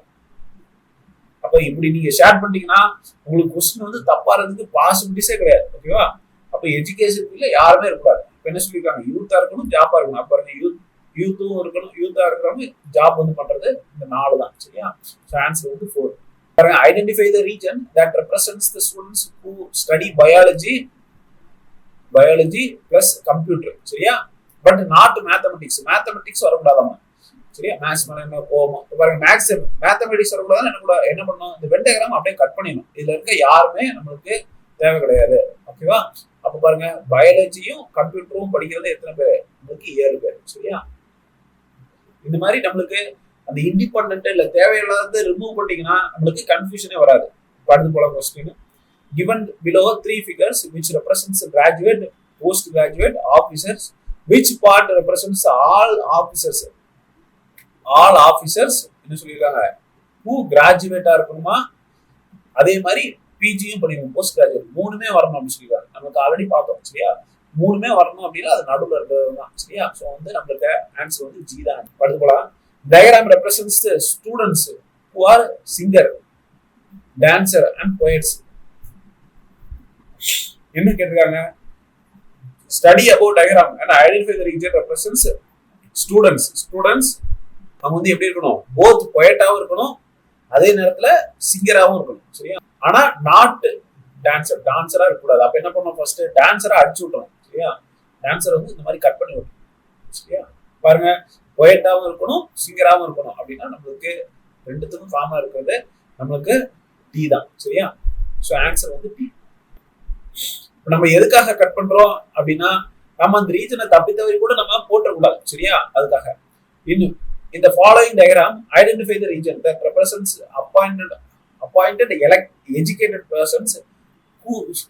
அப்ப இப்படி நீங்க ஷேர் பண்ணிட்டீங்கன்னா உங்களுக்கு கொஸ்டின் வந்து தப்பாறதுக்கு பாசிபிலிட்டிஸே கிடையாது. ஓகேவா, அப்ப எஜுகேஷன்ல யாருமே இருக்கக்கூடாது. இப்ப என்ன சொல்லியிருக்காங்க, யூத்தா இருக்கணும், ஜாப்பா இருக்கணும். அப்ப யூத்தும் இருக்கணும், யூத்தா இருக்கிறவங்க ஜாப் வந்து பண்றது இந்த 4 தான் சரியா. ஆன்சர் வந்து 4. பாருங்க, identify the region that represents the students who study biology plus computer சரியா. But not mathematics. மேத்தமெட்டிக்ஸ் வரக்கூடாதாமா சரியா. மேத்ஸ் மேல என்ன போவோம். பாருங்க, மேத்தமெட்டிக்ஸ் வரக்கூடாது. என்ன பண்ணணும், இந்த வென் டயக்ராம் அப்படியே கட் பண்ணிடணும். இதுல இருக்க யாருமே நம்மளுக்கு தேவை கிடையாது. ஓகேவா, அப்ப பாருங்க, பயாலஜியும் கம்ப்யூட்டரும் படிக்கிறது எத்தனை பேர், நம்மளுக்கு 7 பேர் சரியா. இந்த மாதிரி நம்மளுக்கு அந்த இண்டிபெண்டன்ட் இல்ல தேவையில்லாத ரிமூவ் பண்ணிட்டீங்கன்னா நம்மளுக்கு கன்ஃபியூஷனே வராது. அடுத்து போல question. given below 3 figures which represents graduate, postgraduate, officers, which part represents all officers? all officers என்ன சொல்லிருக்காங்க, who graduate இருக்கணுமா, அதே மாதிரி பிஜியும் படிக்கணும், போஸ்ட் கிராஜுவேட் 3மே வரணும் அப்படின்னு சொல்லிருக்காங்க. நமக்கு ஆல்ரெடி பார்த்தோம் சரியா. 3மே வரணும் அப்படின்னா அது நடுவில் இருக்கிறது தான் சரியா. ஸோ வந்து நம்மளுக்கு ஆன்சர் வந்து ஜி தான். அடுத்து போலாம். diagram represents students who are singer, dancer and poets. என்ன கேட்டிருக்காங்க, study about diagram and identify the region represents students. அவங்க வந்து எப்படி இருக்கணும், போத் பொயட்டாவும் இருக்கணும், அதே நேரத்துல சிங்கராவும் இருக்கணும் சரியா. ஆனா நாட் டான்சரா இருக்கக்கூடாது. அப்ப என்ன பண்ணணும், ஃபர்ஸ்ட் டான்சரா அடிச்சு விட்டணும் சரியா. டான்சர் வந்து இந்த மாதிரி கட் பண்ணி விட்டணும் சரியா. பாருங்க, பொயட்டாவும் இருக்கணும், சிங்கராவும் இருக்கணும் அப்படின்னா நம்மளுக்கு 2த்துக்கும் காமனா இருக்கிறது நம்மளுக்கு டி தான் சரியா. ஸோ ஆன்சர் வந்து டி. நம்ம எதுக்காக கட் பண்றோம் அப்படின்னா, நம்ம அந்த ரீஜனை தப்பி தவறி கூட நம்ம போட்டக்கூடாது சரியா. அதுக்காக இன்னும் இந்த following diagram identify the region that represents appointed educated persons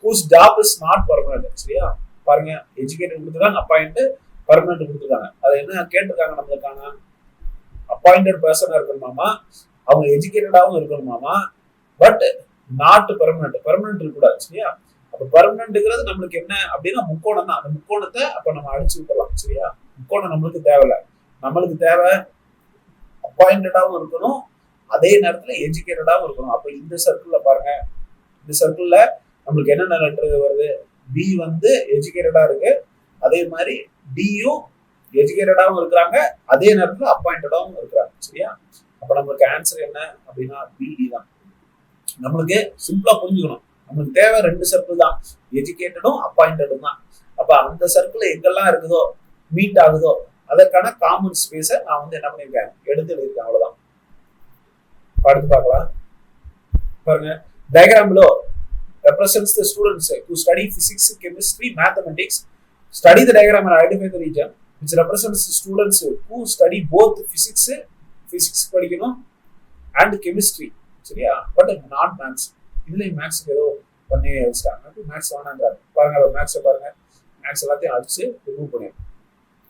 whose job is not permanent சரியா. பாருங்க, எஜுகேட்டட் கொடுத்துருக்காங்க, அப்பாயிண்டட் பர்மனன்ட் கொடுத்துருக்காங்க. அது என்ன கேட்டிருக்காங்க, நம்மளுக்கான அப்பாயிண்டட் பர்சனா இருக்கணுமாமா, அவங்க எஜுகேட்டடாகவும் இருக்கணுமாமா, பட் நாட் பெர்மனன்ட் இருக்கக்கூடாது சரியா. அப்ப பெர்மனன்ட்ங்கிறது நம்மளுக்கு என்ன அப்படின்னா முக்கோணம் தான். அந்த முக்கோணத்தை அப்ப நம்ம அடிச்சு விட்டுலாம் சரியா. முக்கோணம் நம்மளுக்கு தேவையில்ல, நம்மளுக்கு தேவை அப்பாயிண்டடாகவும் இருக்கணும், அதே நேரத்துல எஜுகேட்டடாகவும் இருக்கணும். அப்ப இந்த சர்க்கிள்ல பாருங்க, இந்த சர்க்கிள்ல நம்மளுக்கு என்னென்ன லெட்டர் வருது, பி வந்து எஜுகேட்டடா இருக்கு, அதே மாதிரி டியும் எஜுகேட்டடாகவும் இருக்கிறாங்க, அதே நேரத்துல அப்பாயிண்டடாகவும் இருக்கிறாங்க சரியா. அப்ப நம்மளுக்கு ஆன்சர் என்ன அப்படின்னா பிடி தான். நம்மளுக்கு சிம்பிளா புரிஞ்சுக்கணும், நம்மளுக்கு தேவை 2 சர்க்கிள் தான், எஜுகேட்டடும் அப்பாயிண்டடும் தான். அப்ப அந்த சர்க்கிள் எங்கெல்லாம் இருக்குதோ மீட் ஆகுதோ அதற்கான காமன் ஸ்பேஸை நான் வந்து என்ன பண்ணிருக்கேன், எடுத்து எழுதிருக்கேன், அவ்வளவுதான். அடுத்து பார்க்கலாம். பாருங்க, diagram below represents the students who study physics, chemistry, mathematics. Study the diagram and identify the region which represents the students who study both physics படிக்கணும், அண்ட் கெமிஸ்ட்ரி, சரியா? But not maths. இதுலயும் மேக்ஸ்க்கு ஏதோ பண்ணி வச்சுட்டாங்க, மேக்ஸ் வேணாங்கிறாங்க. பாருங்க மேக்ஸை பாருங்க, மேக்ஸ் எல்லாத்தையும் அடிச்சு ரிமூவ் பண்ணிடும்.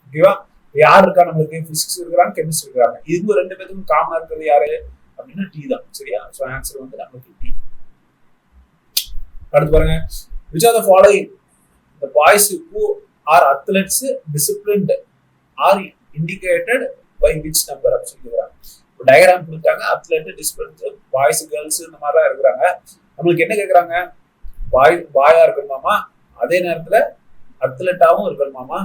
ஓகேவா? யார் இருக்கா நம்மளுக்கு? பிசிக்ஸ் இருக்கிறாங்க, கெமிஸ்ட்ரி இருக்கிறாங்க. இதுக்கு ரெண்டு பேருக்கும் காமனா இருக்கிறது யாரு அப்படின்னா டி தான், சரியா? ஸோ ஆன்சர் வந்து நம்மளுக்கு டி. அடுத்து பாருங்க, which are the following the boys who are athletes disciplined are indicated by which number அப்படின்னு சொல்லிக்கிறாங்க. இப்போ டயக்ராம் கொடுத்தாங்க, அத்லெட், டிசிப்ளின், பாய்ஸ், கேர்ள்ஸ் இந்த மாதிரிலாம் இருக்கிறாங்க. நம்மளுக்கு என்ன கேட்கறாங்க? பாயா இருக்கணுமாமா, அதே நேரத்துல அத்லெட்டாவும் இருக்கணுமாமா,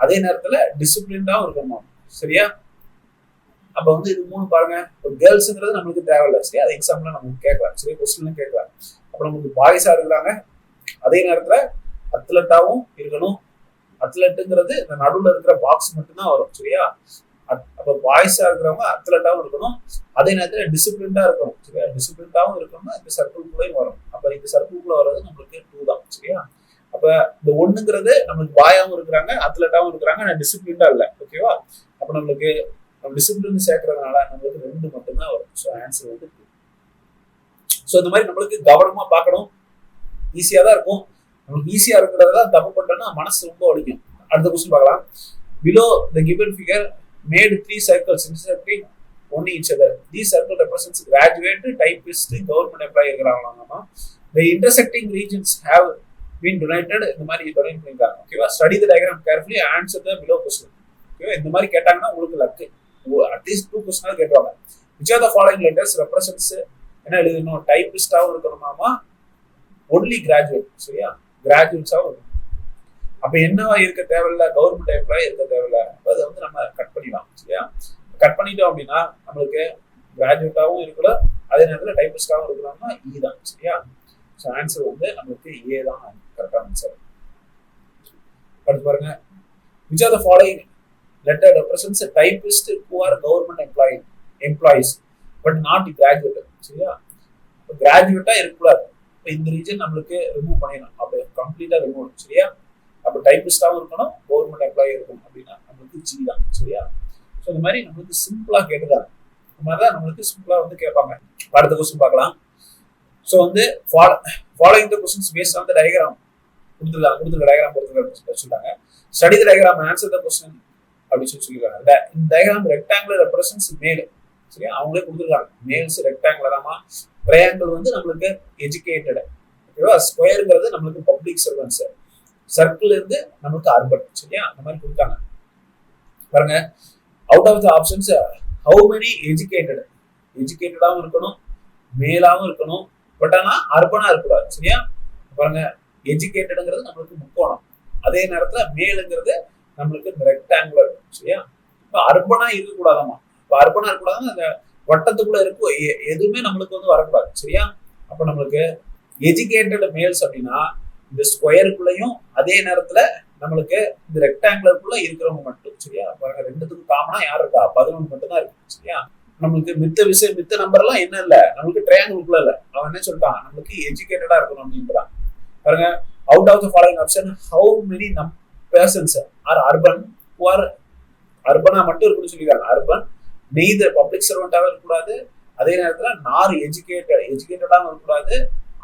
அதே நேரத்துல டிசிப்ளின்டாவும் இருக்கணுமாமா, சரியா? அப்ப வந்து இது மூணு பாருங்க. இப்போ கேர்ள்ஸ்ங்கிறது நம்மளுக்கு தேவையில்லை, சரியா? அது எக்ஸாம்பிளா நமக்கு கேட்கலாம், சரியா? கொஸ்டின் கேட்கலாம். அப்ப நமக்கு பாய்ஸா இருக்கிறாங்க, அதே நேரத்துல அத்லெட்டாவும் இருக்கணும். அத்லெட்டுங்கிறது இந்த நடுவுல இருக்கிற பாக்ஸ் மட்டும்தான் வரும், சரியா? அப்ப பாய்ஸா இருக்கிறவங்க அத்லெட்டாவும் இருக்கணும், அதே நேரத்துல டிசிப்ளின்டா இருக்கணும், சரியா? டிசிப்ளின்டாவும் இருக்கணும்னா இந்த சர்க்கிள்குள்ளேயும் வரும். அப்ப இந்த சர்க்கிள்குள்ள வர்றது நம்மளுக்கு 2 தான், சரியா? அப்ப இந்த ஒண்ணுங்கிறது நம்மளுக்கு பாயாவும் இருக்கிறாங்க, அத்லெட்டாவும் இருக்கிறாங்க, ஆனா டிசிப்ளின்டா இல்ல, ஓகேவா? அப்ப நம்மளுக்கு நம்ம டிசிப்ளின் சேர்க்கறதுனால நம்மளுக்கு 2 மட்டும்தான் வரும். ஸோ ஆன்சர் வந்து 2. ஸோ இந்த மாதிரி நம்மளுக்கு கவனமா பார்க்கணும். ஈஸியா தான் இருக்கும். நமக்கு ஈஸியா இருக்கிறதா தப்பு பண்ணிட்டோம்னா மனசு ரொம்ப வலிக்கும். அடுத்த கொஸ்டின் பார்க்கலாம். Below the given figure made 3 circles intersecting one each other. These circle represents graduate, typist, government employee இருக்கிறாங்களாமா. The intersecting regions have been donated. இந்த மாதிரி டொனேட் பண்ணிருக்காங்க, ஓகேவா? Study the diagram carefully, answer the below question. ஓகேவா? இந்த மாதிரி கேட்டாங்கன்னா உங்களுக்கு luck. At least 2 கொஸ்டினாவது கேட்பாங்க. Which are the following letters represents என்ன எழுதணும்? டைபிஸ்டாவும் இருக்கணுமாமா, ஒன்லி கிராஜுவேட், சரியா? கிராஜுவேட்ஸாவும் இருக்கணும். அப்ப என்னவா இருக்க தேவையில்ல? கவர்மெண்ட் எம்ப்ளாயி இருக்க தேவையில்ல. அதை வந்து நம்ம கட் பண்ணிடலாம், சரியா? கட் பண்ணிட்டோம் அப்படின்னா நம்மளுக்கு கிராஜுவேட்டாவும் இருக்கலாம், அதே நேரத்தில் டைபிஸ்டாவும் இருக்கலாம்னா இ தான், சரியா? ஸோ ஆன்சர் வந்து நம்மளுக்கு ஏ தான் கரெக்டான ஆன்சர். அடுத்து பாருங்க, which are the following letter represents a typist who are government employees but not graduate, சரியா? கிராஜுவேட்டா இருக்கக்கூடாது. இப்போ இந்த ரீஜன் நம்மளுக்கு ரிமூவ் பண்ணிடணும், அப்போ கம்ப்ளீட்டா ரிமூவ், சரியா? அப்போ டைபிஸ்டாவும் இருக்கணும், கவர்மெண்ட் எம்ப்ளாயி இருக்கணும் அப்படின்னா நம்மளுக்கு ஜி தான், சரியா? ஸோ இந்த மாதிரி நம்மளுக்கு சிம்பிளா கேட்டுதான், இந்த மாதிரி தான் நம்மளுக்கு சிம்பிளா வந்து கேட்பாங்க. அடுத்த கொஸ்டின் பார்க்கலாம். ஸோ வந்து following the questions based on the diagram கொடுத்துருக்க டயக்ராம் பொறுத்து சொல்லிட்டாங்க. Study the diagram, answer the question அப்படின்னு சொல்லியிருக்காங்க. இந்த டயக்ராம் ரெக்டாங்குலர் ரெப்ரசன்ஸ் மேல், சரியா? அவங்களே கொடுத்துருக்காங்க. மேல்ஸ் ரெக்டாங்குலராமா, ட்ரையாங்கிள் வந்து நம்மளுக்கு எஜுகேட்டட், ஓகேவா? ஸ்கொயருங்கிறது நம்மளுக்கு பப்ளிக் சர்வன்ஸ், சர்க்கிள் இருந்து நம்மளுக்கு அர்பன், சரியா? அந்த மாதிரி கொடுத்தாங்க. பாருங்க, out of the options how many எஜுகேட்டடாகவும் இருக்கணும், மேலாவும் இருக்கணும், பட் ஆனா அர்பனா இருக்கக்கூடாது, சரியா? பாருங்க, எஜுகேட்டடுங்கிறது நம்மளுக்கு முக்கோணம், அதே நேரத்துல மேலுங்கிறது நம்மளுக்கு இந்த ரெக்டாங்குலர், சரியா? இப்போ அர்பனா இருக்கக்கூடாதாமா. இப்போ அர்பனா இருக்கக்கூடாதுன்னா அந்த வட்டத்துக்குள்ள இருக்கும் எதுவுமே நம்மளுக்கு வந்து வரக்கூடாது, சரியா? அப்ப நம்மளுக்கு எஜுகேட்டட் மேல்ஸ் அப்படின்னா இந்த ஸ்கொயருக்குள்ளயும் அதே நேரத்துல நம்மளுக்கு இந்த ரெக்டாங்குலருக்குள்ள இருக்கிறவங்க மட்டும், சரியா? பாருங்க, ரெண்டுத்துக்கும் காமனா யார் இருக்கா? 11 மட்டும் தான் இருக்கு, சரியா? நம்மளுக்கு மித்த நம்பர் எல்லாம் என்ன இல்ல, நம்மளுக்கு ட்ரையாங்கிள்குள்ள இல்ல. அவன் என்ன சொல்லிட்டான்? நம்மளுக்கு எஜுகேட்டடா இருக்கணும் அப்படின்றான். பாருங்க, out of the following option how many persons are urban who are அர்பனா மட்டும் இருக்குன்னு சொல்லியிருக்காங்க. அர்பன் நெய்தர் பப்ளிக் சர்வெண்டாவும் இருக்கக்கூடாது, அதே நேரத்துல நார் எஜுகேட்டடாகவும் இருக்கக்கூடாது,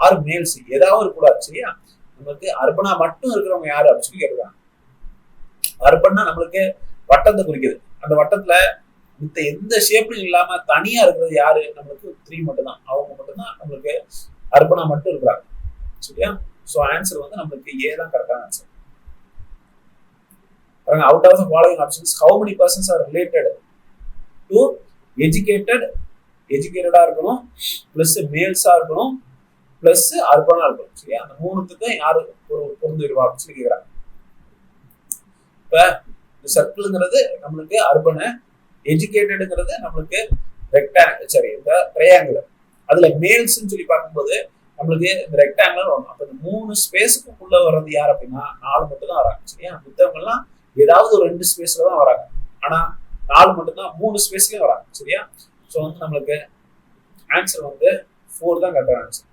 ஆர் மேல்ஸ் ஏதாவது இருக்கக்கூடாது, சரியா? நம்மளுக்கு அர்பனா மட்டும் இருக்கிறவங்க யாரு அப்படின்னு சொல்லி கேட்கிறாங்க. அர்பன்னா நம்மளுக்கு வட்டத்தை குறிக்குது. அந்த வட்டத்துல மித்த எந்த ஷேப்லையும் இல்லாம தனியா இருக்கிறது யாரு? நம்மளுக்கு 3 மட்டும் தான். அவங்க மட்டும் தான் நம்மளுக்கு அர்பனா மட்டும் இருக்கிறாங்க, சரியா? ஸோ ஆன்சர் வந்து நம்மளுக்கு ஏ தான் கரெக்டான answer. Out of the following options how many persons are related to எஜுகேட்டடா இருக்கணும், பிளஸ் மேல்ஸா இருக்கணும், பிளஸ் அர்பனா இருக்கணும், சரியா? அந்த மூணுத்துக்கும் யாரு பொருந்துவா அப்படின்னு சொல்லி கேட்கிறாங்க. இப்ப இந்த சர்க்கிள்ங்கிறது நம்மளுக்கு அர்பனு, எஜுகேட்டடுங்கிறது நம்மளுக்கு இந்த ட்ரையாங்குலர். அதுல மேல்ஸ்ன்னு சொல்லி பார்க்கும்போது நம்மளுக்கு இந்த ரெக்டாங்குலர் வரும். அப்ப இந்த 3 ஸ்பேஸுக்குள்ள வர்றது யார் அப்படின்னா 4 மட்டும் தான் வராங்க, சரியா? மித்தவங்க எல்லாம் ஏதாவது ஒரு 2 ஸ்பேஸ்ல தான் வராங்க, ஆனா 4 மட்டும் தான் 3 ஸ்பேஸ்லயும் வராங்க, சரியா? ஸோ வந்து நம்மளுக்கு ஆன்சர் வந்து 4 தான் கரெக்டான ஆன்சர்.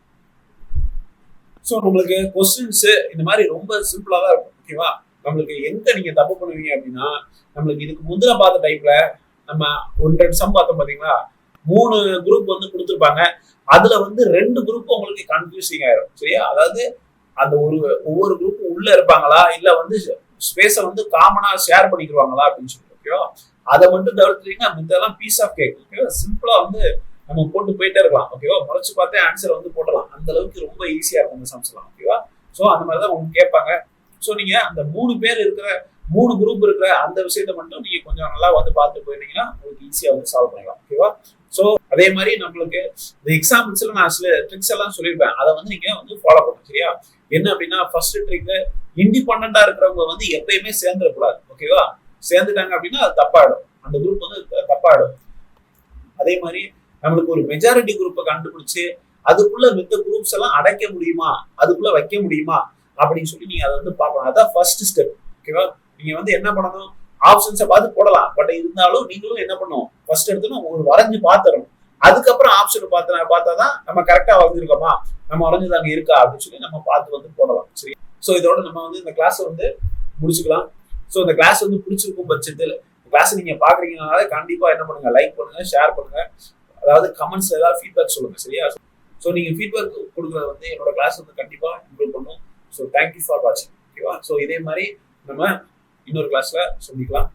ஸோ நம்மளுக்கு கொஸ்டின்ஸ் இந்த மாதிரி ரொம்ப சிம்பிளா தான் இருக்கும், ஓகேவா? நம்மளுக்கு எங்க நீங்க தப்பு பண்ணுவீங்க அப்படின்னா, நம்மளுக்கு இதுக்கு முந்தின பார்த்த டைப்ல நம்ம 1-2 சம் பார்த்தோம் பாத்தீங்களா? 3 குரூப் வந்து கொடுத்துருப்பாங்க. அதுல வந்து 2 குரூப் உங்களுக்கு கன்ஃபியூசிங் ஆயிரும். சரியா? அதாவது அந்த ஒவ்வொரு குரூப் உள்ள இருப்பாங்களா இல்ல வந்து ஸ்பேஸ வந்து காமனா ஷேர் பண்ணிக்குவாங்களா அப்படின்னு சொல்லி. ஓகேவா? அதை மட்டும் தவிர்த்துட்டீங்கன்னா மித்தெல்லாம் பீஸ் ஆஃப் கேக். ஓகேவா? சிம்பிளா வந்து நம்ம போட்டு போயிட்டே இருக்கலாம். ஓகேவா? முறைச்சு பார்த்தே ஆன்சர் வந்து போடலாம். அந்த அளவுக்கு ரொம்ப ஈஸியா இருக்கும் இந்த சம்ஸ் எல்லாம். ஓகேவா? ஸோ அந்த மாதிரிதான் உங்களுக்கு கேட்பாங்க. ஸோ நீங்க அந்த 3 பேர் இருக்கிற 3 குரூப் இருக்கிற அந்த விஷயத்த மட்டும் நீங்க கொஞ்சம் நல்லா வந்து பார்த்து போயிருந்தீங்கன்னா உங்களுக்கு ஈஸியா வந்து சால்வ் பண்ணிக்கலாம். ஓகேவா? ஸோ அதே மாதிரி நம்மளுக்கு இந்த எக்ஸாம்பிள்ஸ்ல நான் சில ட்ரிக்ஸ் எல்லாம் சொல்லியிருப்பேன். அதை வந்து நீங்க வந்து ஃபாலோ பண்ணுங்க. சரியா? என்ன அப்படின்னா ஃபர்ஸ்ட் ட்ரிக், இண்டிபெண்டா இருக்கிறவங்க வந்து எப்பயுமே சேர்ந்துடக்கூடாது. ஓகேவா? சேர்ந்துட்டாங்க அப்படின்னா அது தப்பாயிடும். அந்த குரூப் வந்து தப்பாயிடும். அதே மாதிரி நம்மளுக்கு ஒரு மெஜாரிட்டி குரூப்பை கண்டுபிடிச்சு அதுக்குள்ள மித்த குரூப்ஸ் எல்லாம் அடைக்க முடியுமா, அதுக்குள்ள வைக்க முடியுமா அப்படின்னு சொல்லி நீங்க அதை வந்து பார்க்கணும். அதான் ஃபர்ஸ்ட் ஸ்டெப். ஓகேவா? நீங்க வந்து என்ன பண்ணணும், ஆப்ஷன்ஸை பார்த்து போடலாம். பட் இருந்தாலும் நீங்களும் என்ன பண்ணும், ஃபர்ஸ்ட் எடுத்து ஒரு வரைஞ்சு பார்த்துடணும். அதுக்கப்புறம் ஆப்ஷன் பார்த்தாதான் நம்ம கரெக்டா வரைஞ்சிருக்கோமா, நம்ம வரைஞ்சதாங்க இருக்கா அப்படின்னு சொல்லி நம்ம பார்த்து வந்து போடலாம். சரி? ஸோ இதோட நம்ம வந்து இந்த கிளாஸ் வந்து முடிச்சுக்கலாம். ஸோ இந்த கிளாஸ் வந்து பிடிச்சிருக்கும் பட்சத்தில் கிளாஸ் நீங்க பாக்குறீங்கனால கண்டிப்பா என்ன பண்ணுங்க, லைக் பண்ணுங்க, ஷேர் பண்ணுங்க, அதாவது கமெண்ட்ஸ்ல ஏதாவது ஃபீட்பேக் சொல்லுங்க. சரியா? ஸோ நீங்க ஃபீட்பேக் கொடுக்குறது வந்து என்னோட கிளாஸ் வந்து கண்டிப்பா இம்ப்ரூவ் பண்ணும். ஸோ தேங்க்யூ ஃபார் வாட்சிங். ஓகேவா? ஸோ இதே மாதிரி நம்ம இன்னொரு கிளாஸ்ல சந்திக்கலாம்.